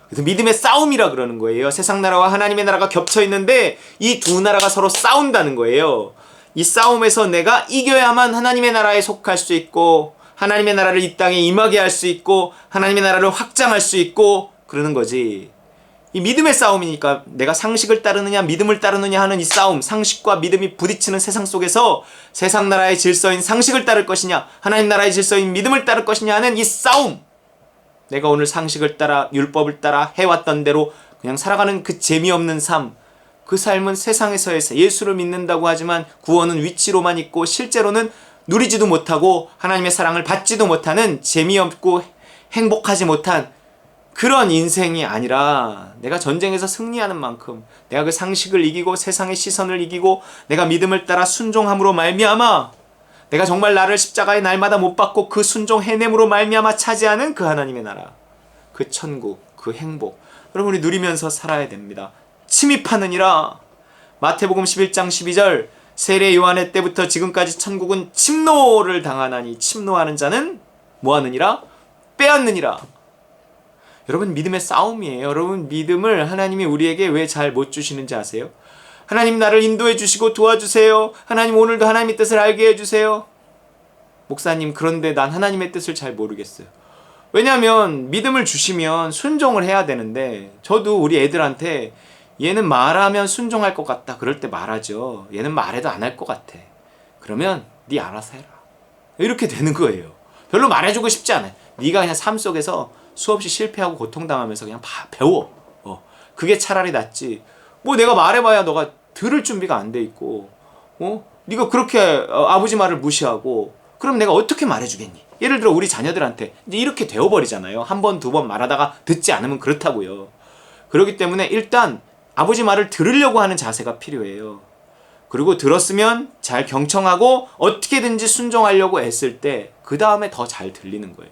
그래서 믿음의 싸움이라 그러는 거예요. 세상 나라와 하나님의 나라가 겹쳐 있는데 이 두 나라가 서로 싸운다는 거예요. 이 싸움에서 내가 이겨야만 하나님의 나라에 속할 수 있고 하나님의 나라를 이 땅에 임하게 할 수 있고 하나님의 나라를 확장할 수 있고 그러는 거지. 이 믿음의 싸움이니까 내가 상식을 따르느냐 믿음을 따르느냐 하는 이 싸움, 상식과 믿음이 부딪히는 세상 속에서 세상 나라의 질서인 상식을 따를 것이냐 하나님 나라의 질서인 믿음을 따를 것이냐 하는 이 싸움. 내가 오늘 상식을 따라 율법을 따라 해왔던 대로 그냥 살아가는 그 재미없는 삶, 그 삶은 세상에서의 예수를 믿는다고 하지만 구원은 위치로만 있고 실제로는 누리지도 못하고 하나님의 사랑을 받지도 못하는 재미없고 행복하지 못한 그런 인생이 아니라 내가 전쟁에서 승리하는 만큼 내가 그 상식을 이기고 세상의 시선을 이기고 내가 믿음을 따라 순종함으로 말미암아 내가 정말 나를 십자가에 날마다 못 박고 그 순종 해냄으로 말미암아 차지하는 그 하나님의 나라, 그 천국, 그 행복 여러분이 누리면서 살아야 됩니다. 침입하느니라. 마태복음 11장 12절 세례 요한의 때부터 지금까지 천국은 침노를 당하나니 침노하는 자는 뭐하느니라? 빼앗느니라. 여러분 믿음의 싸움이에요. 여러분 믿음을 하나님이 우리에게 왜 잘 못 주시는지 아세요? 하나님 나를 인도해 주시고 도와주세요. 하나님 오늘도 하나님의 뜻을 알게 해주세요. 목사님 그런데 난 하나님의 뜻을 잘 모르겠어요. 왜냐하면 믿음을 주시면 순종을 해야 되는데 저도 우리 애들한테 얘는 말하면 순종할 것 같다 그럴 때 말하죠. 얘는 말해도 안 할 것 같아. 그러면 네 알아서 해라. 이렇게 되는 거예요. 별로 말해주고 싶지 않아요. 네가 그냥 삶 속에서 수없이 실패하고 고통당하면서 그냥 배워. 그게 차라리 낫지. 뭐 내가 말해봐야 너가 들을 준비가 안 돼 있고 네가 그렇게 아버지 말을 무시하고 그럼 내가 어떻게 말해주겠니? 예를 들어 우리 자녀들한테 이제 이렇게 되어버리잖아요. 한 번, 두 번 말하다가 듣지 않으면 그렇다고요. 그렇기 때문에 일단 아버지 말을 들으려고 하는 자세가 필요해요. 그리고 들었으면 잘 경청하고 어떻게든지 순종하려고 애쓸 때 그 다음에 더 잘 들리는 거예요.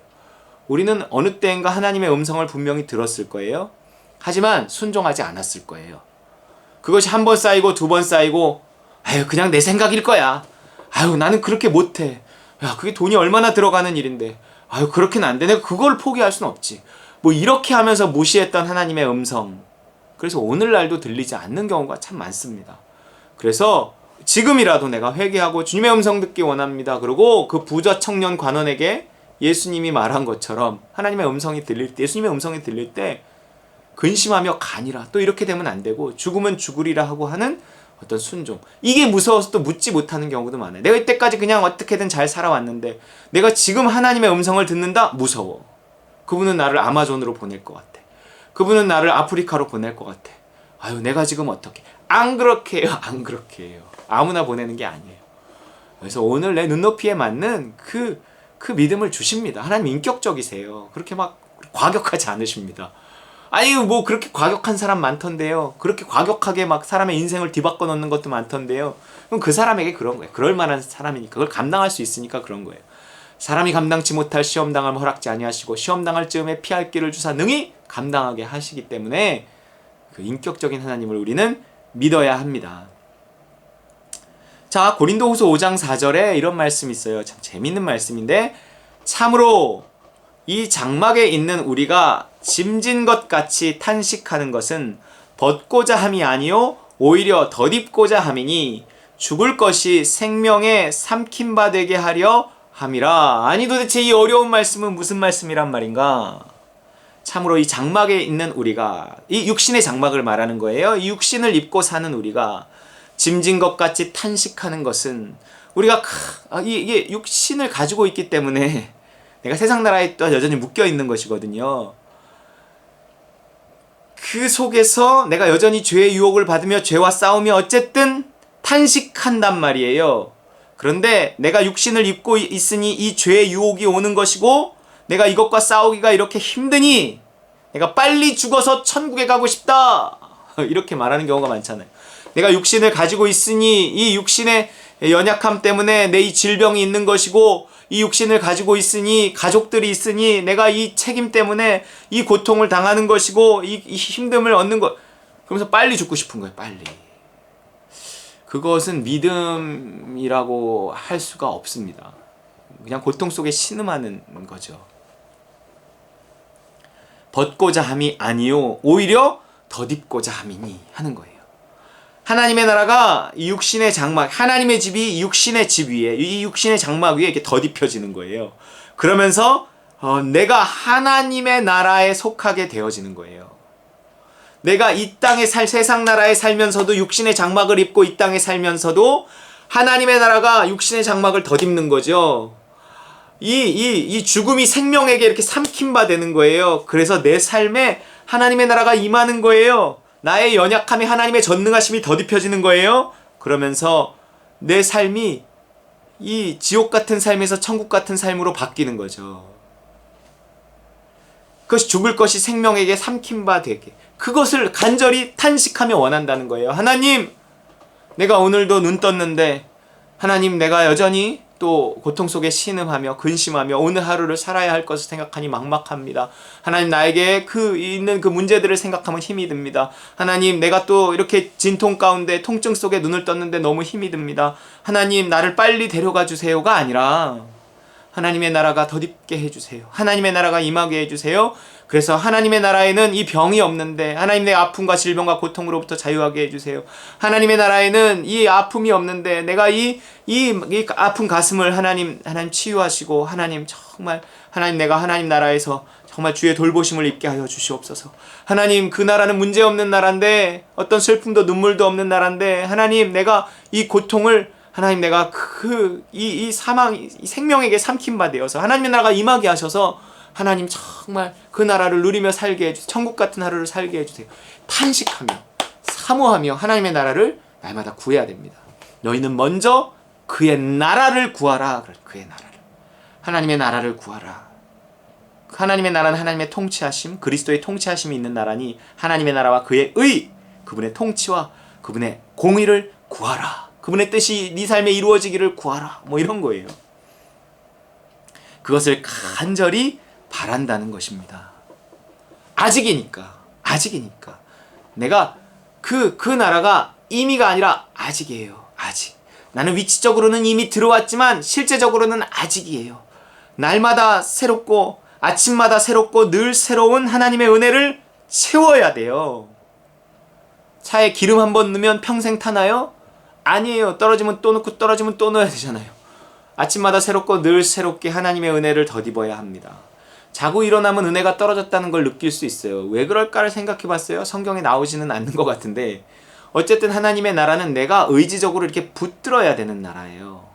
우리는 어느 때인가 하나님의 음성을 분명히 들었을 거예요. 하지만 순종하지 않았을 거예요. 그것이 한 번 쌓이고 두 번 쌓이고 아유 그냥 내 생각일 거야. 아유 나는 그렇게 못해. 야 그게 돈이 얼마나 들어가는 일인데 아유 그렇게는 안 돼. 내가 그걸 포기할 수는 없지. 뭐 이렇게 하면서 무시했던 하나님의 음성. 그래서 오늘날도 들리지 않는 경우가 참 많습니다. 그래서 지금이라도 내가 회개하고 주님의 음성 듣기 원합니다. 그리고 그 부자 청년 관원에게 예수님이 말한 것처럼 하나님의 음성이 들릴 때, 예수님의 음성이 들릴 때 근심하며 가니라. 또 이렇게 되면 안 되고 죽으면 죽으리라 하고 하는 어떤 순종. 이게 무서워서 또 묻지 못하는 경우도 많아요. 내가 이때까지 그냥 어떻게든 잘 살아왔는데 내가 지금 하나님의 음성을 듣는다? 무서워. 그분은 나를 아마존으로 보낼 것 같아. 그분은 나를 아프리카로 보낼 것 같아. 아유 내가 지금 어떻게. 안 그렇게 해요. 안 그렇게 해요. 아무나 보내는 게 아니에요. 그래서 오늘 내 눈높이에 맞는 그 믿음을 주십니다. 하나님 인격적이세요. 그렇게 막 과격하지 않으십니다. 아니 뭐 그렇게 과격한 사람 많던데요. 그렇게 과격하게 막 사람의 인생을 뒤바꿔 놓는 것도 많던데요. 그럼 그 사람에게 그런 거예요. 그럴 만한 사람이니까 그걸 감당할 수 있으니까 그런 거예요. 사람이 감당치 못할 시험 당함 허락지 아니하시고 시험 당할 즈음에 피할 길을 주사 능히 감당하게 하시기 때문에 그 인격적인 하나님을 우리는 믿어야 합니다. 자, 고린도후서 5장 4절에 이런 말씀이 있어요. 참 재밌는 말씀인데 참으로 이 장막에 있는 우리가 짐진 것 같이 탄식하는 것은 벗고자 함이 아니요 오히려 덧입고자 함이니 죽을 것이 생명에 삼킨 바 되게 하려 함이라. 아니 도대체 이 어려운 말씀은 무슨 말씀이란 말인가? 참으로 이 장막에 있는 우리가 이 육신의 장막을 말하는 거예요. 이 육신을 입고 사는 우리가 짐진 것 같이 탄식하는 것은 우리가 이게 육신을 가지고 있기 때문에 내가 세상 나라에 또 여전히 묶여 있는 것이거든요. 그 속에서 내가 여전히 죄의 유혹을 받으며 죄와 싸우며 어쨌든 탄식한단 말이에요. 그런데 내가 육신을 입고 있으니 이 죄의 유혹이 오는 것이고 내가 이것과 싸우기가 이렇게 힘드니 내가 빨리 죽어서 천국에 가고 싶다. 이렇게 말하는 경우가 많잖아요. 내가 육신을 가지고 있으니 이 육신의 연약함 때문에 내 이 질병이 있는 것이고 이 육신을 가지고 있으니 가족들이 있으니 내가 이 책임 때문에 이 고통을 당하는 것이고 이 힘듦을 얻는 것. 그러면서 빨리 죽고 싶은 거예요. 빨리. 그것은 믿음이라고 할 수가 없습니다. 그냥 고통 속에 신음하는 거죠. 벗고자 함이 아니요 오히려 덧입고자 함이니 하는 거예요. 하나님의 나라가 이 육신의 장막, 하나님의 집이 육신의 집 위에, 이 육신의 장막 위에 이렇게 덧입혀지는 거예요. 그러면서 내가 하나님의 나라에 속하게 되어지는 거예요. 내가 이 땅에 세상 나라에 살면서도 육신의 장막을 입고 이 땅에 살면서도 하나님의 나라가 육신의 장막을 덧입는 거죠. 이 죽음이 생명에게 이렇게 삼킨 바 되는 거예요. 그래서 내 삶에 하나님의 나라가 임하는 거예요. 나의 연약함이 하나님의 전능하심이 덧입혀지는 거예요. 그러면서 내 삶이 이 지옥 같은 삶에서 천국 같은 삶으로 바뀌는 거죠. 그것이 죽을 것이 생명에게 삼킨 바 되게. 그것을 간절히 탄식하며 원한다는 거예요. 하나님, 내가 오늘도 눈 떴는데 하나님 내가 여전히 또 고통 속에 신음하며 근심하며 오늘 하루를 살아야 할 것을 생각하니 막막합니다. 하나님 나에게 있는 그 문제들을 생각하면 힘이 듭니다. 하나님 내가 또 이렇게 진통 가운데 통증 속에 눈을 떴는데 너무 힘이 듭니다. 하나님 나를 빨리 데려가 주세요가 아니라 하나님의 나라가 덧입게 해주세요. 하나님의 나라가 임하게 해주세요. 그래서 하나님의 나라에는 이 병이 없는데 하나님 내 아픔과 질병과 고통으로부터 자유하게 해주세요. 하나님의 나라에는 이 아픔이 없는데 내가 이 아픈 가슴을 하나님 치유하시고 하나님 정말 하나님 내가 하나님 나라에서 정말 주의 돌보심을 입게 하여 주시옵소서. 하나님 그 나라는 문제없는 나라인데 어떤 슬픔도 눈물도 없는 나라인데 하나님 내가 이 고통을 하나님 내가 이 사망, 이 생명에게 삼킨 바 되어서 하나님의 나라가 임하게 하셔서 하나님 정말 그 나라를 누리며 살게 해주세요. 천국 같은 하루를 살게 해주세요. 탄식하며 사모하며 하나님의 나라를 날마다 구해야 됩니다. 너희는 먼저 그의 나라를 구하라. 그의 나라를. 하나님의 나라를 구하라. 하나님의 나라는 하나님의 통치하심, 그리스도의 통치하심이 있는 나라니 하나님의 나라와 그의 의, 그분의 통치와 그분의 공의를 구하라. 그분의 뜻이 네 삶에 이루어지기를 구하라. 뭐 이런 거예요. 그것을 간절히 바란다는 것입니다. 아직이니까. 내가 그 나라가 임의가 아니라 아직이에요. 아직. 나는 위치적으로는 이미 들어왔지만 실제적으로는 아직이에요. 날마다 새롭고 아침마다 새롭고 늘 새로운 하나님의 은혜를 채워야 돼요. 차에 기름 한번 넣으면 평생 타나요? 아니에요. 떨어지면 또 넣고 떨어지면 또 넣어야 되잖아요. 아침마다 새롭고 늘 새롭게 하나님의 은혜를 덧입어야 합니다. 자고 일어나면 은혜가 떨어졌다는 걸 느낄 수 있어요. 왜 그럴까를 생각해 봤어요? 성경에 나오지는 않는 것 같은데 어쨌든 하나님의 나라는 내가 의지적으로 이렇게 붙들어야 되는 나라예요.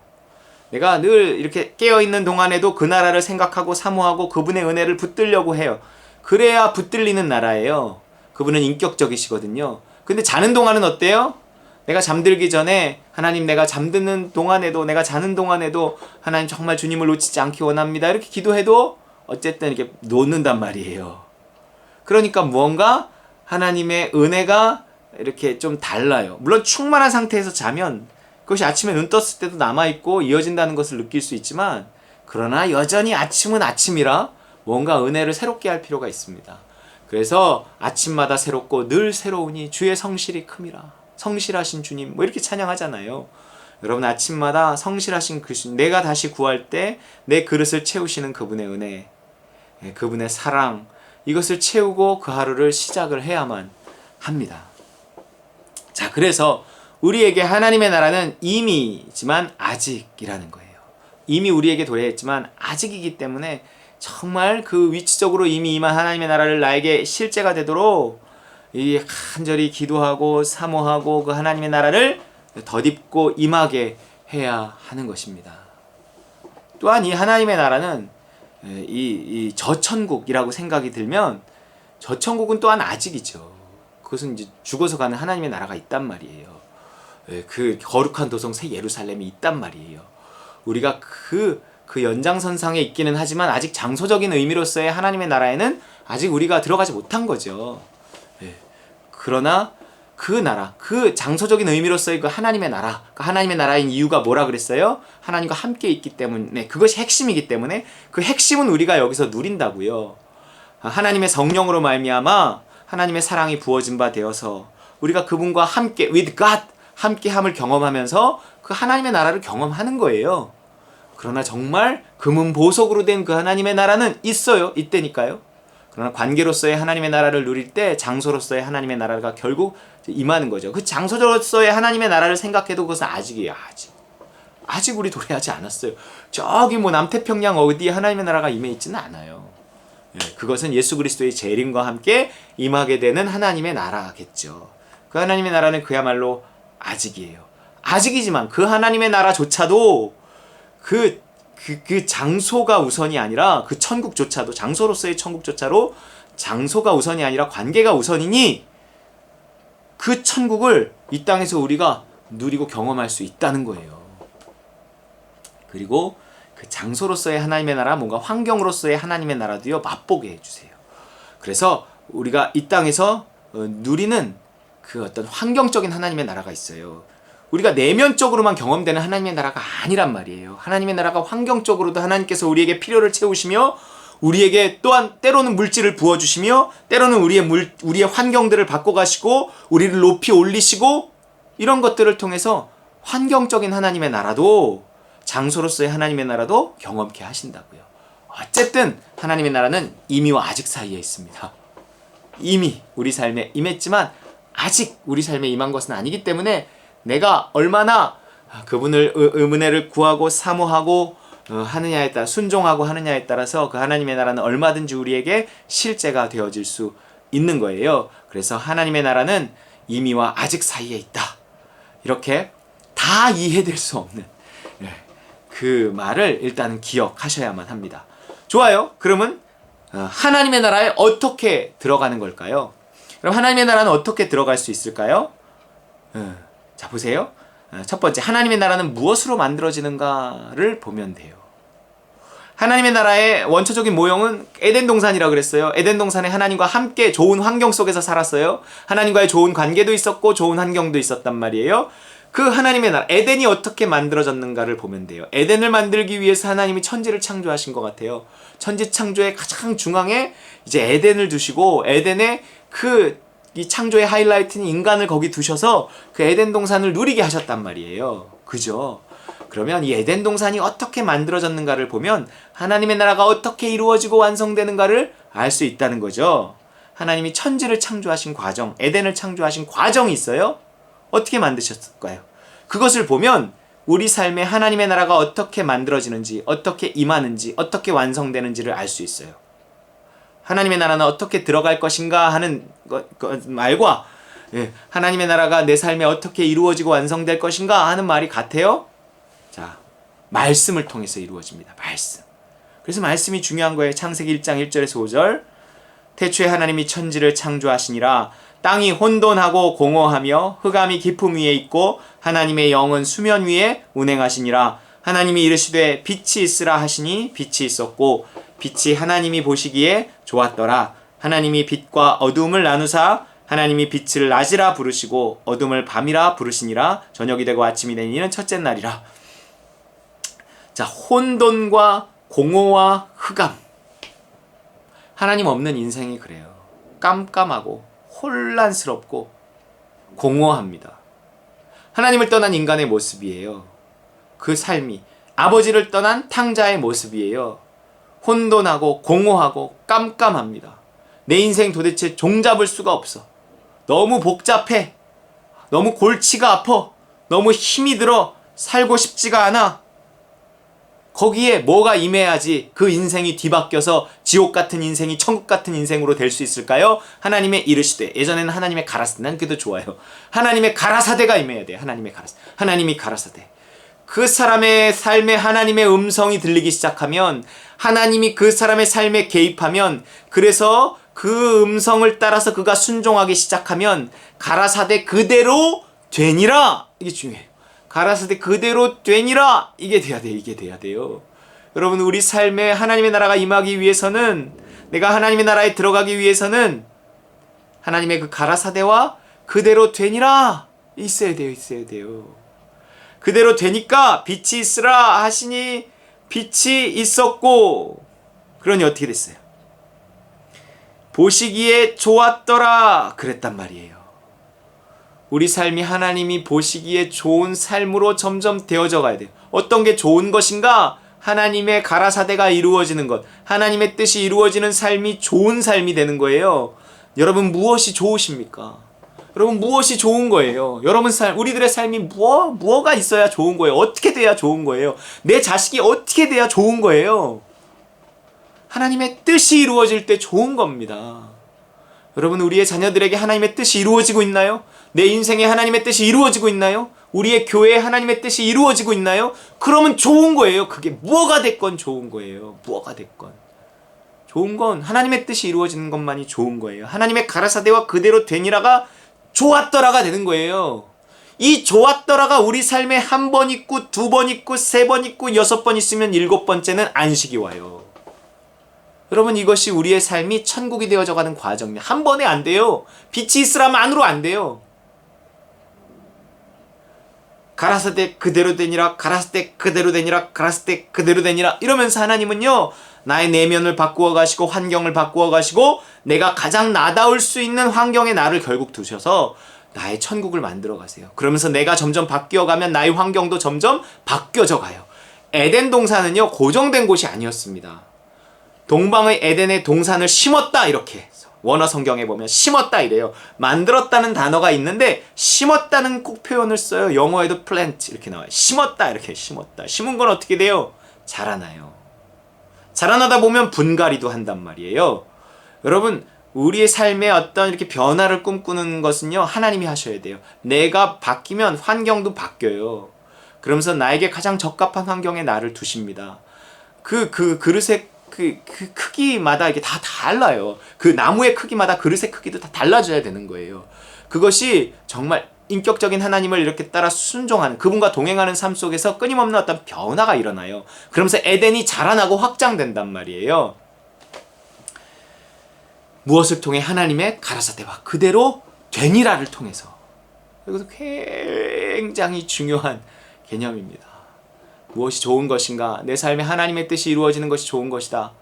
내가 늘 이렇게 깨어있는 동안에도 그 나라를 생각하고 사모하고 그분의 은혜를 붙들려고 해요. 그래야 붙들리는 나라예요. 그분은 인격적이시거든요. 근데 자는 동안은 어때요? 내가 잠들기 전에 하나님, 내가 잠드는 동안에도, 내가 자는 동안에도 하나님 정말 주님을 놓치지 않기 원합니다. 이렇게 기도해도 어쨌든 이렇게 놓는단 말이에요. 그러니까 무언가 하나님의 은혜가 이렇게 좀 달라요. 물론 충만한 상태에서 자면 그것이 아침에 눈 떴을 때도 남아있고 이어진다는 것을 느낄 수 있지만, 그러나 여전히 아침은 아침이라 뭔가 은혜를 새롭게 할 필요가 있습니다. 그래서 아침마다 새롭고 늘 새로우니 주의 성실이 큼이라. 성실하신 주님, 뭐 이렇게 찬양하잖아요. 여러분, 아침마다 성실하신 그 주님, 내가 다시 구할 때 내 그릇을 채우시는 그분의 은혜, 그분의 사랑, 이것을 채우고 그 하루를 시작을 해야만 합니다. 자, 그래서 우리에게 하나님의 나라는 이미지만 아직이라는 거예요. 이미 우리에게 도래했지만 아직이기 때문에 정말 그 위치적으로 이미 임한 하나님의 나라를 나에게 실제가 되도록 이 간절히 기도하고 사모하고 그 하나님의 나라를 덧입고 임하게 해야 하는 것입니다. 또한 이 하나님의 나라는 이 저천국이라고 생각이 들면, 저천국은 또한 아직이죠. 그것은 이제 죽어서 가는 하나님의 나라가 있단 말이에요. 그 거룩한 도성 새 예루살렘이 있단 말이에요. 우리가 그 연장선상에 있기는 하지만 아직 장소적인 의미로서의 하나님의 나라에는 아직 우리가 들어가지 못한 거죠. 그러나 그 나라, 그 장소적인 의미로서의 그 하나님의 나라, 그 하나님의 나라인 이유가 뭐라 그랬어요? 하나님과 함께 있기 때문에, 그것이 핵심이기 때문에 그 핵심은 우리가 여기서 누린다고요. 하나님의 성령으로 말미암아 하나님의 사랑이 부어진 바 되어서 우리가 그분과 함께, with God, 함께함을 경험하면서 그 하나님의 나라를 경험하는 거예요. 그러나 정말 금은 보석으로 된 그 하나님의 나라는 있어요. 있다니까요. 그러나 관계로서의 하나님의 나라를 누릴 때 장소로서의 하나님의 나라가 결국 임하는 거죠. 그 장소로서의 하나님의 나라를 생각해도 그것은 아직이에요. 아직 우리 도래하지 않았어요. 저기 뭐 남태평양 어디에 하나님의 나라가 임해 있지는 않아요. 그것은 예수 그리스도의 재림과 함께 임하게 되는 하나님의 나라겠죠. 그 하나님의 나라는 그야말로 아직이에요. 아직이지만 그 하나님의 나라조차도 그 장소가 우선이 아니라, 그 천국조차도, 장소로서의 천국조차로 장소가 우선이 아니라 관계가 우선이니 그 천국을 이 땅에서 우리가 누리고 경험할 수 있다는 거예요. 그리고 그 장소로서의 하나님의 나라, 뭔가 환경으로서의 하나님의 나라도요, 맛보게 해주세요. 그래서 우리가 이 땅에서 누리는 그 어떤 환경적인 하나님의 나라가 있어요. 우리가 내면적으로만 경험되는 하나님의 나라가 아니란 말이에요. 하나님의 나라가 환경적으로도 하나님께서 우리에게 필요를 채우시며, 우리에게 또한 때로는 물질을 부어주시며, 때로는 우리의 환경들을 바꿔가시고 우리를 높이 올리시고, 이런 것들을 통해서 환경적인 하나님의 나라도, 장소로서의 하나님의 나라도 경험케 하신다고요. 어쨌든 하나님의 나라는 이미와 아직 사이에 있습니다. 이미 우리 삶에 임했지만 아직 우리 삶에 임한 것은 아니기 때문에 내가 얼마나 그분을 은혜를 구하고 사모하고 하느냐에 따라, 순종하고 하느냐에 따라서 그 하나님의 나라는 얼마든지 우리에게 실제가 되어질 수 있는 거예요. 그래서 하나님의 나라는 이미와 아직 사이에 있다. 이렇게 다 이해될 수 없는 그 말을 일단은 기억하셔야만 합니다. 좋아요. 그러면 하나님의 나라에 어떻게 들어가는 걸까요? 그럼 하나님의 나라는 어떻게 들어갈 수 있을까요? 자, 보세요. 첫 번째, 하나님의 나라는 무엇으로 만들어지는가를 보면 돼요. 하나님의 나라의 원초적인 모형은 에덴 동산이라고 그랬어요. 에덴 동산에 하나님과 함께 좋은 환경 속에서 살았어요. 하나님과의 좋은 관계도 있었고 좋은 환경도 있었단 말이에요. 그 하나님의 나라, 에덴이 어떻게 만들어졌는가를 보면 돼요. 에덴을 만들기 위해서 하나님이 천지를 창조하신 것 같아요. 천지 창조의 가장 중앙에 이제 에덴을 두시고, 에덴의 이 창조의 하이라이트는 인간을 거기 두셔서 그 에덴 동산을 누리게 하셨단 말이에요. 그죠? 그러면 이 에덴 동산이 어떻게 만들어졌는가를 보면 하나님의 나라가 어떻게 이루어지고 완성되는가를 알 수 있다는 거죠. 하나님이 천지를 창조하신 과정, 에덴을 창조하신 과정이 있어요. 어떻게 만드셨을까요? 그것을 보면 우리 삶에 하나님의 나라가 어떻게 만들어지는지, 어떻게 임하는지, 어떻게 완성되는지를 알 수 있어요. 하나님의 나라는 어떻게 들어갈 것인가 하는 말과 하나님의 나라가 내 삶에 어떻게 이루어지고 완성될 것인가 하는 말이 같아요. 자, 말씀을 통해서 이루어집니다. 말씀. 그래서 말씀이 중요한 거예요. 창세기 1장 1절에서 5절. 태초에 하나님이 천지를 창조하시니라. 땅이 혼돈하고 공허하며 흑암이 깊음 위에 있고 하나님의 영은 수면 위에 운행하시니라. 하나님이 이르시되 빛이 있으라 하시니 빛이 있었고 빛이 하나님이 보시기에 좋았더라. 하나님이 빛과 어두움을 나누사 하나님이 빛을 낮이라 부르시고 어둠을 밤이라 부르시니라. 저녁이 되고 아침이 되니는 첫째 날이라. 자, 혼돈과 공허와 흑암. 하나님 없는 인생이 그래요. 깜깜하고 혼란스럽고 공허합니다. 하나님을 떠난 인간의 모습이에요. 그 삶이 아버지를 떠난 탕자의 모습이에요. 혼돈하고 공허하고 깜깜합니다. 내 인생 도대체 종잡을 수가 없어. 너무 복잡해. 너무 골치가 아파. 너무 힘이 들어. 살고 싶지가 않아. 거기에 뭐가 임해야지 그 인생이 뒤바뀌어서 지옥 같은 인생이 천국 같은 인생으로 될 수 있을까요? 하나님의 이르시되, 예전에는 하나님의 가라사대, 난 그래도 좋아요. 하나님의 가라사대가 임해야 돼요. 하나님의 가라사대. 하나님이 가라사대. 그 사람의 삶에 하나님의 음성이 들리기 시작하면, 하나님이 그 사람의 삶에 개입하면, 그래서 그 음성을 따라서 그가 순종하기 시작하면 가라사대 그대로 되니라. 이게 중요해요. 가라사대 그대로 되니라. 이게 돼야 돼요. 이게 돼야 돼요. 여러분, 우리 삶에 하나님의 나라가 임하기 위해서는, 내가 하나님의 나라에 들어가기 위해서는 하나님의 그 가라사대와 그대로 되니라 있어야 돼요. 있어야 돼요. 그대로 되니까 빛이 있으라 하시니 빛이 있었고, 그러니 어떻게 됐어요? 보시기에 좋았더라 그랬단 말이에요. 우리 삶이 하나님이 보시기에 좋은 삶으로 점점 되어져 가야 돼요. 어떤 게 좋은 것인가? 하나님의 가라사대가 이루어지는 것, 하나님의 뜻이 이루어지는 삶이 좋은 삶이 되는 거예요. 여러분, 무엇이 좋으십니까? 여러분, 무엇이 좋은 거예요? 여러분 우리들의 삶이 뭐가 있어야 좋은 거예요? 어떻게 돼야 좋은 거예요? 내 자식이 어떻게 돼야 좋은 거예요? 하나님의 뜻이 이루어질 때 좋은 겁니다. 여러분, 우리의 자녀들에게 하나님의 뜻이 이루어지고 있나요? 내 인생에 하나님의 뜻이 이루어지고 있나요? 우리의 교회에 하나님의 뜻이 이루어지고 있나요? 그러면 좋은 거예요. 그게 뭐가 됐건 좋은 거예요. 뭐가 됐건. 좋은 건 하나님의 뜻이 이루어지는 것만이 좋은 거예요. 하나님의 가라사대와 그대로 되니라가 좋았더라가 되는 거예요. 이 좋았더라가 우리 삶에 한 번 있고, 두 번 있고, 세 번 있고, 6번 있으면 7번째는 안식이 와요. 여러분, 이것이 우리의 삶이 천국이 되어져 가는 과정입니다. 한 번에 안 돼요. 빛이 있으라만으로 안 돼요. 가라사대 그대로 되니라, 가라사대 그대로 되니라, 가라사대 그대로 되니라 이러면서 하나님은요, 나의 내면을 바꾸어 가시고 환경을 바꾸어 가시고 내가 가장 나다울 수 있는 환경에 나를 결국 두셔서 나의 천국을 만들어 가세요. 그러면서 내가 점점 바뀌어 가면 나의 환경도 점점 바뀌어져 가요. 에덴 동산은요, 고정된 곳이 아니었습니다. 동방의 에덴의 동산을 심었다, 이렇게 원어 성경에 보면 심었다 이래요. 만들었다는 단어가 있는데 심었다는 꼭 표현을 써요. 영어에도 plant 이렇게 나와요. 심었다, 이렇게 심었다. 심은 건 어떻게 돼요? 자라나요. 자라나다 보면 분갈이도 한단 말이에요. 여러분, 우리의 삶에 어떤 이렇게 변화를 꿈꾸는 것은요, 하나님이 하셔야 돼요. 내가 바뀌면 환경도 바뀌어요. 그러면서 나에게 가장 적합한 환경에 나를 두십니다. 그 그릇의 그 크기마다 이게 다 달라요. 그 나무의 크기마다 그릇의 크기도 다 달라져야 되는 거예요. 그것이 정말 인격적인 하나님을 이렇게 따라 순종하는, 그분과 동행하는 삶 속에서 끊임없는 어떤 변화가 일어나요. 그러면서 에덴이 자라나고 확장된단 말이에요. 무엇을 통해? 하나님의 가라사대와 그대로 되니라를 통해서. 이것도 굉장히 중요한 개념입니다. 무엇이 좋은 것인가? 내 삶에 하나님의 뜻이 이루어지는 것이 좋은 것이다.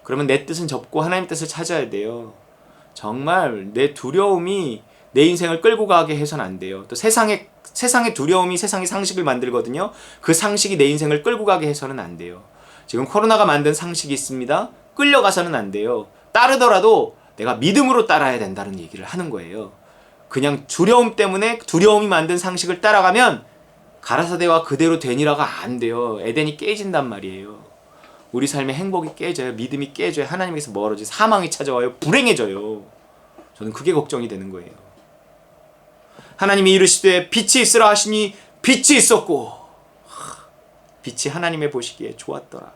그러면 내 뜻은 접고 하나님의 뜻을 찾아야 돼요. 정말 내 두려움이 내 인생을 끌고 가게 해서는 안 돼요. 또 세상의 두려움이 세상의 상식을 만들거든요. 그 상식이 내 인생을 끌고 가게 해서는 안 돼요. 지금 코로나가 만든 상식이 있습니다. 끌려가서는 안 돼요. 따르더라도 내가 믿음으로 따라야 된다는 얘기를 하는 거예요. 그냥 두려움 때문에 두려움이 만든 상식을 따라가면 가라사대와 그대로 되니라가 안 돼요. 에덴이 깨진단 말이에요. 우리 삶의 행복이 깨져요. 믿음이 깨져요. 하나님께서 멀어져요. 사망이 찾아와요. 불행해져요. 저는 그게 걱정이 되는 거예요. 하나님이 이르시되 빛이 있으라 하시니 빛이 있었고, 빛이 하나님의 보시기에 좋았더라.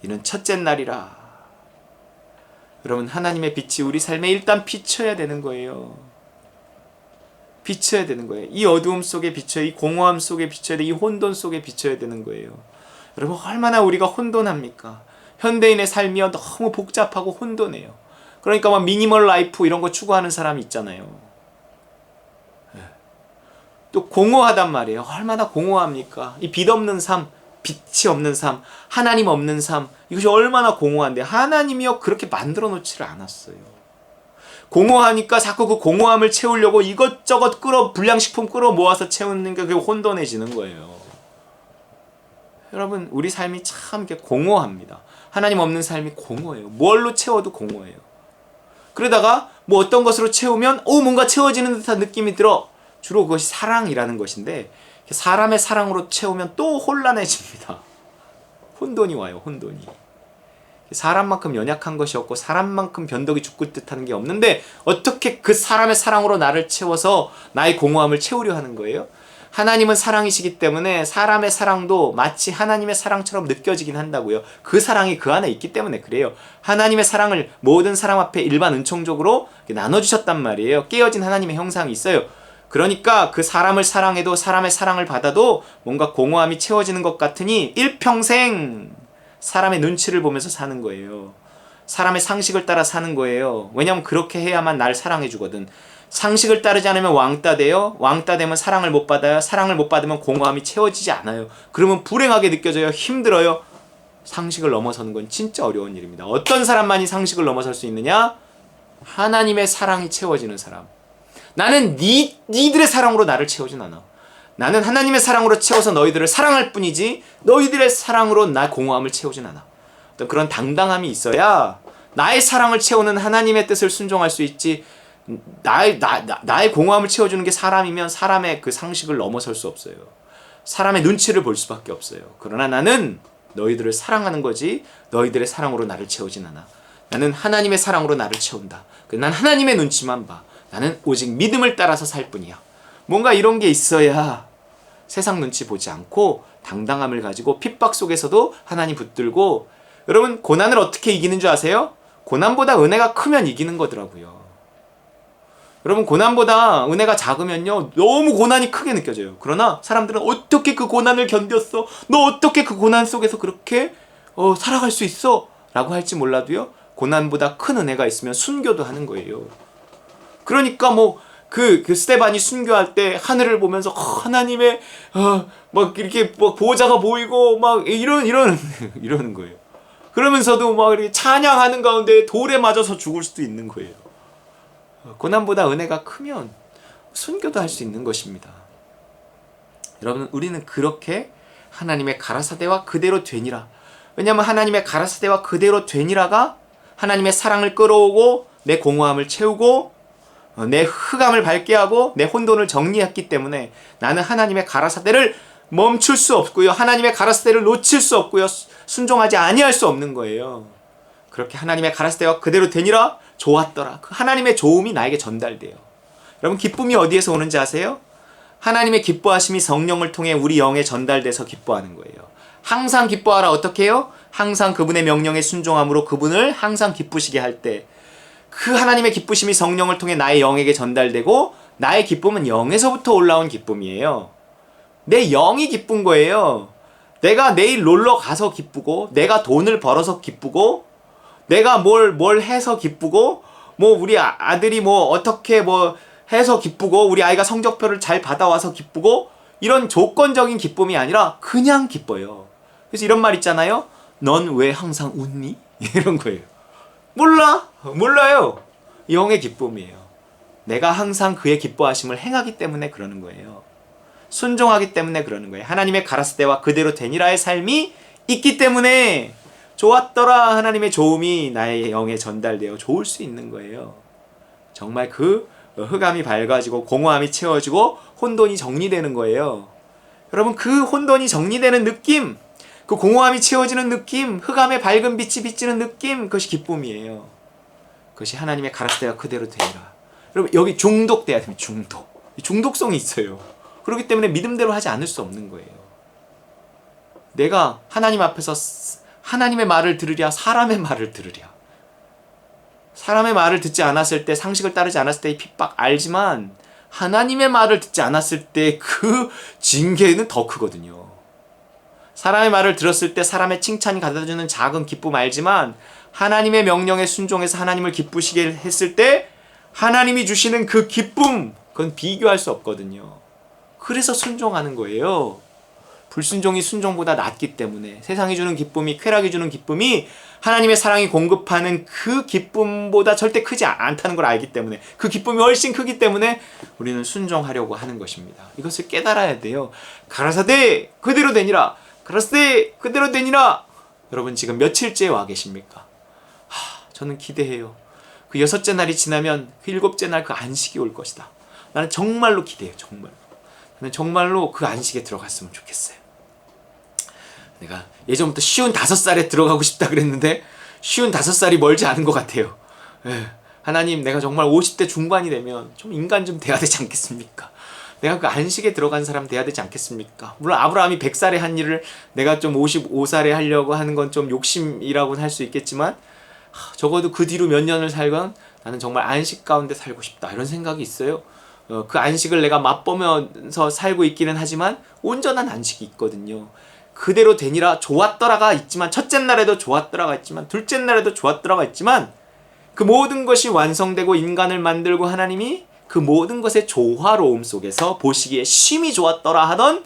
이는 첫째 날이라. 여러분, 하나님의 빛이 우리 삶에 일단 비춰야 되는 거예요. 비춰야 되는 거예요. 이 어두움 속에 비춰야, 이 공허함 속에 비춰야 돼. 이 혼돈 속에 비춰야 되는 거예요. 여러분, 얼마나 우리가 혼돈합니까? 현대인의 삶이 너무 복잡하고 혼돈해요. 그러니까 막 미니멀 라이프 이런 거 추구하는 사람이 있잖아요. 또 공허하단 말이에요. 얼마나 공허합니까? 이 빛 없는 삶, 빛이 없는 삶, 하나님 없는 삶, 이것이 얼마나 공허한데, 하나님이요 그렇게 만들어 놓지를 않았어요. 공허하니까 자꾸 그 공허함을 채우려고 이것저것 불량식품 모아서 채우는 게 그게 혼돈해지는 거예요. 여러분, 우리 삶이 참 이렇게 공허합니다. 하나님 없는 삶이 공허해요. 뭘로 채워도 공허해요. 그러다가 뭐 어떤 것으로 채우면 뭔가 채워지는 듯한 느낌이 들어. 주로 그것이 사랑이라는 것인데, 사람의 사랑으로 채우면 또 혼란해집니다. 혼돈이 와요. 혼돈이. 사람만큼 연약한 것이 없고 사람만큼 변덕이 죽을 듯한 게 없는데, 어떻게 그 사람의 사랑으로 나를 채워서 나의 공허함을 채우려 하는 거예요? 하나님은 사랑이시기 때문에 사람의 사랑도 마치 하나님의 사랑처럼 느껴지긴 한다고요. 그 사랑이 그 안에 있기 때문에 그래요. 하나님의 사랑을 모든 사람 앞에 일반 은총적으로 나눠주셨단 말이에요. 깨어진 하나님의 형상이 있어요. 그러니까 그 사람을 사랑해도, 사람의 사랑을 받아도 뭔가 공허함이 채워지는 것 같으니 일평생 사람의 눈치를 보면서 사는 거예요. 사람의 상식을 따라 사는 거예요. 왜냐하면 그렇게 해야만 날 사랑해 주거든. 상식을 따르지 않으면 왕따 돼요. 왕따 되면 사랑을 못 받아요. 사랑을 못 받으면 공허함이 채워지지 않아요. 그러면 불행하게 느껴져요. 힘들어요. 상식을 넘어서는 건 진짜 어려운 일입니다. 어떤 사람만이 상식을 넘어설 수 있느냐? 하나님의 사랑이 채워지는 사람. 나는 니들의 사랑으로 나를 채우진 않아. 나는 하나님의 사랑으로 채워서 너희들을 사랑할 뿐이지 너희들의 사랑으로 나 공허함을 채우진 않아. 어떤 그런 당당함이 있어야 나의 사랑을 채우는 하나님의 뜻을 순종할 수 있지. 나의 공허함을 채워주는 게 사람이면 사람의 그 상식을 넘어설 수 없어요. 사람의 눈치를 볼 수밖에 없어요. 그러나 나는 너희들을 사랑하는 거지 너희들의 사랑으로 나를 채우진 않아. 나는 하나님의 사랑으로 나를 채운다. 난 하나님의 눈치만 봐. 나는 오직 믿음을 따라서 살 뿐이야. 뭔가 이런 게 있어야 세상 눈치 보지 않고 당당함을 가지고 핍박 속에서도 하나님 붙들고. 여러분, 고난을 어떻게 이기는 줄 아세요? 고난보다 은혜가 크면 이기는 거더라고요. 여러분, 고난보다 은혜가 작으면요 너무 고난이 크게 느껴져요. 그러나 사람들은 어떻게 그 고난을 견뎠어? 너 어떻게 그 고난 속에서 그렇게 살아갈 수 있어? 라고 할지 몰라도요, 고난보다 큰 은혜가 있으면 순교도 하는 거예요. 그러니까 그 스데반이 순교할 때 하늘을 보면서 하나님의 막 이렇게 막 보호자가 보이고 막 이러는 거예요. 그러면서도 막 이렇게 찬양하는 가운데 돌에 맞아서 죽을 수도 있는 거예요. 고난보다 은혜가 크면 순교도 할 수 있는 것입니다. 여러분, 우리는 그렇게 하나님의 가라사대와 그대로 되니라. 왜냐하면 하나님의 가라사대와 그대로 되니라가 하나님의 사랑을 끌어오고 내 공허함을 채우고 내 흑암을 밝게 하고 내 혼돈을 정리했기 때문에 나는 하나님의 가라사대를 멈출 수 없고요, 하나님의 가라사대를 놓칠 수 없고요, 순종하지 아니할 수 없는 거예요. 그렇게 하나님의 가라사대와 그대로 되니라. 좋았더라. 그 하나님의 좋음이 나에게 전달돼요. 여러분, 기쁨이 어디에서 오는지 아세요? 하나님의 기뻐하심이 성령을 통해 우리 영에 전달돼서 기뻐하는 거예요. 항상 기뻐하라. 어떻게 해요? 항상 그분의 명령에 순종함으로 그분을 항상 기쁘시게 할 때 그 하나님의 기쁘심이 성령을 통해 나의 영에게 전달되고 나의 기쁨은 영에서부터 올라온 기쁨이에요. 내 영이 기쁜 거예요. 내가 내일 놀러 가서 기쁘고, 내가 돈을 벌어서 기쁘고, 내가 뭘 해서 기쁘고, 뭐 우리 아들이 뭐 어떻게 뭐 해서 기쁘고, 우리 아이가 성적표를 잘 받아와서 기쁘고, 이런 조건적인 기쁨이 아니라 그냥 기뻐요. 그래서 이런 말 있잖아요. 넌 왜 항상 웃니? 이런 거예요. 몰라요. 영의 기쁨이에요. 내가 항상 그의 기뻐하심을 행하기 때문에 그러는 거예요. 순종하기 때문에 그러는 거예요. 하나님의 가라사대와 그대로 되니라의 삶이 있기 때문에 좋았더라 하나님의 좋음이 나의 영에 전달되어 좋을 수 있는 거예요. 정말 그 흑암이 밝아지고 공허함이 채워지고 혼돈이 정리되는 거예요. 여러분, 그 혼돈이 정리되는 느낌, 그 공허함이 채워지는 느낌, 흑암의 밝은 빛이 비치는 느낌, 그것이 기쁨이에요. 그것이 하나님의 가라사대가 그대로 되리라. 여러분, 여기 중독돼야 됩니다. 중독성이 있어요. 그렇기 때문에 믿음대로 하지 않을 수 없는 거예요. 내가 하나님 앞에서 하나님의 말을 들으랴, 사람의 말을 들으랴. 사람의 말을 듣지 않았을 때, 상식을 따르지 않았을 때의 핍박 알지만, 하나님의 말을 듣지 않았을 때 그 징계는 더 크거든요. 사람의 말을 들었을 때 사람의 칭찬이 가져다주는 작은 기쁨 알지만, 하나님의 명령에 순종해서 하나님을 기쁘시게 했을 때 하나님이 주시는 그 기쁨, 그건 비교할 수 없거든요. 그래서 순종하는 거예요. 불순종이 순종보다 낫기 때문에, 세상이 주는 기쁨이, 쾌락이 주는 기쁨이 하나님의 사랑이 공급하는 그 기쁨보다 절대 크지 않다는 걸 알기 때문에, 그 기쁨이 훨씬 크기 때문에 우리는 순종하려고 하는 것입니다. 이것을 깨달아야 돼요. 가라사대 그대로 되니라. 가라사대 그대로 되니라. 여러분, 지금 며칠째 와 계십니까? 저는 기대해요. 그 6째 날이 지나면 그 7째 날 그 안식이 올 것이다. 나는 정말로 기대해요. 정말로 그 안식에 들어갔으면 좋겠어요. 내가 예전부터 55살에 들어가고 싶다 그랬는데 55살이 멀지 않은 것 같아요. 하나님, 내가 정말 50대 중반이 되면 좀 인간 좀 돼야 되지 않겠습니까? 내가 그 안식에 들어간 사람 돼야 되지 않겠습니까? 물론 아브라함이 100살에 한 일을 내가 좀 55살에 하려고 하는 건 좀 욕심이라고는 할 수 있겠지만, 적어도 그 뒤로 몇 년을 살건 나는 정말 안식 가운데 살고 싶다, 이런 생각이 있어요. 그 안식을 내가 맛보면서 살고 있기는 하지만 온전한 안식이 있거든요. 그대로 되니라, 좋았더라가 있지만, 첫째 날에도 좋았더라가 있지만, 둘째 날에도 좋았더라가 있지만, 그 모든 것이 완성되고 인간을 만들고 하나님이 그 모든 것의 조화로움 속에서 보시기에 심히 좋았더라 하던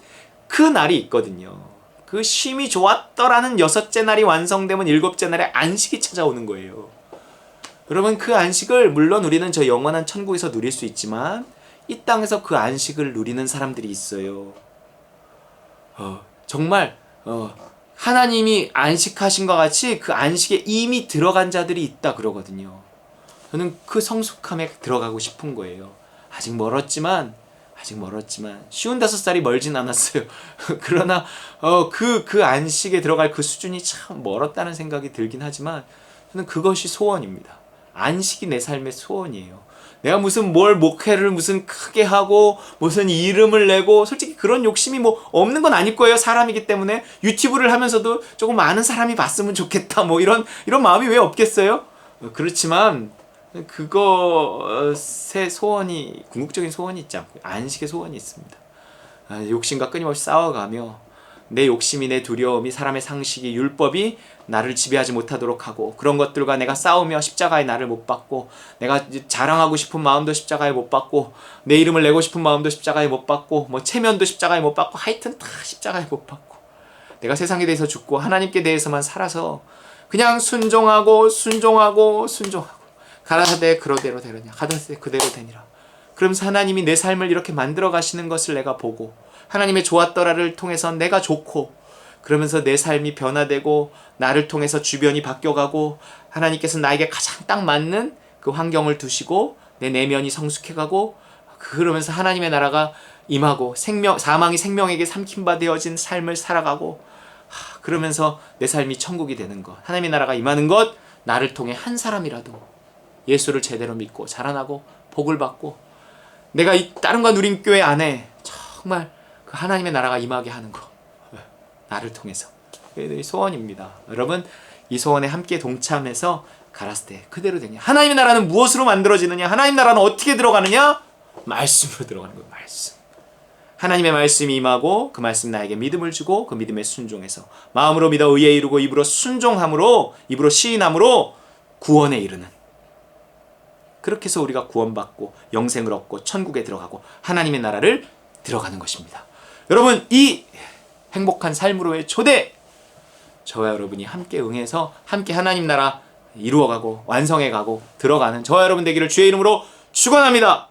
그 날이 있거든요. 그 심히 좋았더라는 6째 날이 완성되면 7째 날에 안식이 찾아오는 거예요. 여러분, 그 안식을 물론 우리는 저 영원한 천국에서 누릴 수 있지만 이 땅에서 그 안식을 누리는 사람들이 있어요. 정말 하나님이 안식하신 것 같이 그 안식에 이미 들어간 자들이 있다 그러거든요. 저는 그 성숙함에 들어가고 싶은 거예요. 아직 멀었지만 55살이 멀진 않았어요. 그러나 그 안식에 들어갈 그 수준이 참 멀었다는 생각이 들긴 하지만 저는 그것이 소원입니다. 안식이 내 삶의 소원이에요. 내가 무슨 목회를 무슨 크게 하고 무슨 이름을 내고, 솔직히 그런 욕심이 뭐 없는 건 아닐 거예요. 사람이기 때문에. 유튜브를 하면서도 조금 많은 사람이 봤으면 좋겠다, 뭐 이런 마음이 왜 없겠어요? 그렇지만 그것의 소원이, 궁극적인 소원이 있지 않고 안식의 소원이 있습니다. 욕심과 끊임없이 싸워가며 내 욕심이, 내 두려움이, 사람의 상식이, 율법이 나를 지배하지 못하도록 하고, 그런 것들과 내가 싸우며 십자가의 나를 못 받고, 내가 자랑하고 싶은 마음도 십자가에 못 받고, 내 이름을 내고 싶은 마음도 십자가에 못 받고, 뭐 체면도 십자가에 못 받고, 하여튼 다 십자가에 못 받고, 내가 세상에 대해서 죽고 하나님께 대해서만 살아서 그냥 순종하고 가라사대 그대로 되느냐, 가라사대 그대로 되니라. 그러면서 하나님이 내 삶을 이렇게 만들어 가시는 것을 내가 보고, 하나님의 좋았더라를 통해서 내가 좋고, 그러면서 내 삶이 변화되고 나를 통해서 주변이 바뀌어가고, 하나님께서 나에게 가장 딱 맞는 그 환경을 두시고 내 내면이 성숙해가고, 그러면서 하나님의 나라가 임하고 사망이 생명에게 삼킴바 되어진 삶을 살아가고, 그러면서 내 삶이 천국이 되는 것, 하나님의 나라가 임하는 것, 나를 통해 한 사람이라도 예수를 제대로 믿고 자라나고 복을 받고, 내가 이 다른과 누림교회 안에 정말 그 하나님의 나라가 임하게 하는 것, 나를 통해서. 이 소원입니다. 여러분, 이 소원에 함께 동참해서 가라사대 그대로 되냐. 하나님의 나라는 무엇으로 만들어지느냐? 하나님의 나라는 어떻게 들어가느냐? 말씀으로 들어가는 거예요. 말씀. 하나님의 말씀이 임하고 그 말씀 나에게 믿음을 주고 그 믿음에 순종해서 마음으로 믿어 의에 이르고 입으로 순종함으로 입으로 시인함으로 구원에 이르는, 그렇게 해서 우리가 구원받고 영생을 얻고 천국에 들어가고 하나님의 나라를 들어가는 것입니다. 여러분, 이 행복한 삶으로의 초대, 저와 여러분이 함께 응해서 함께 하나님 나라 이루어가고 완성해가고 들어가는 저와 여러분 되기를 주의 이름으로 축원합니다.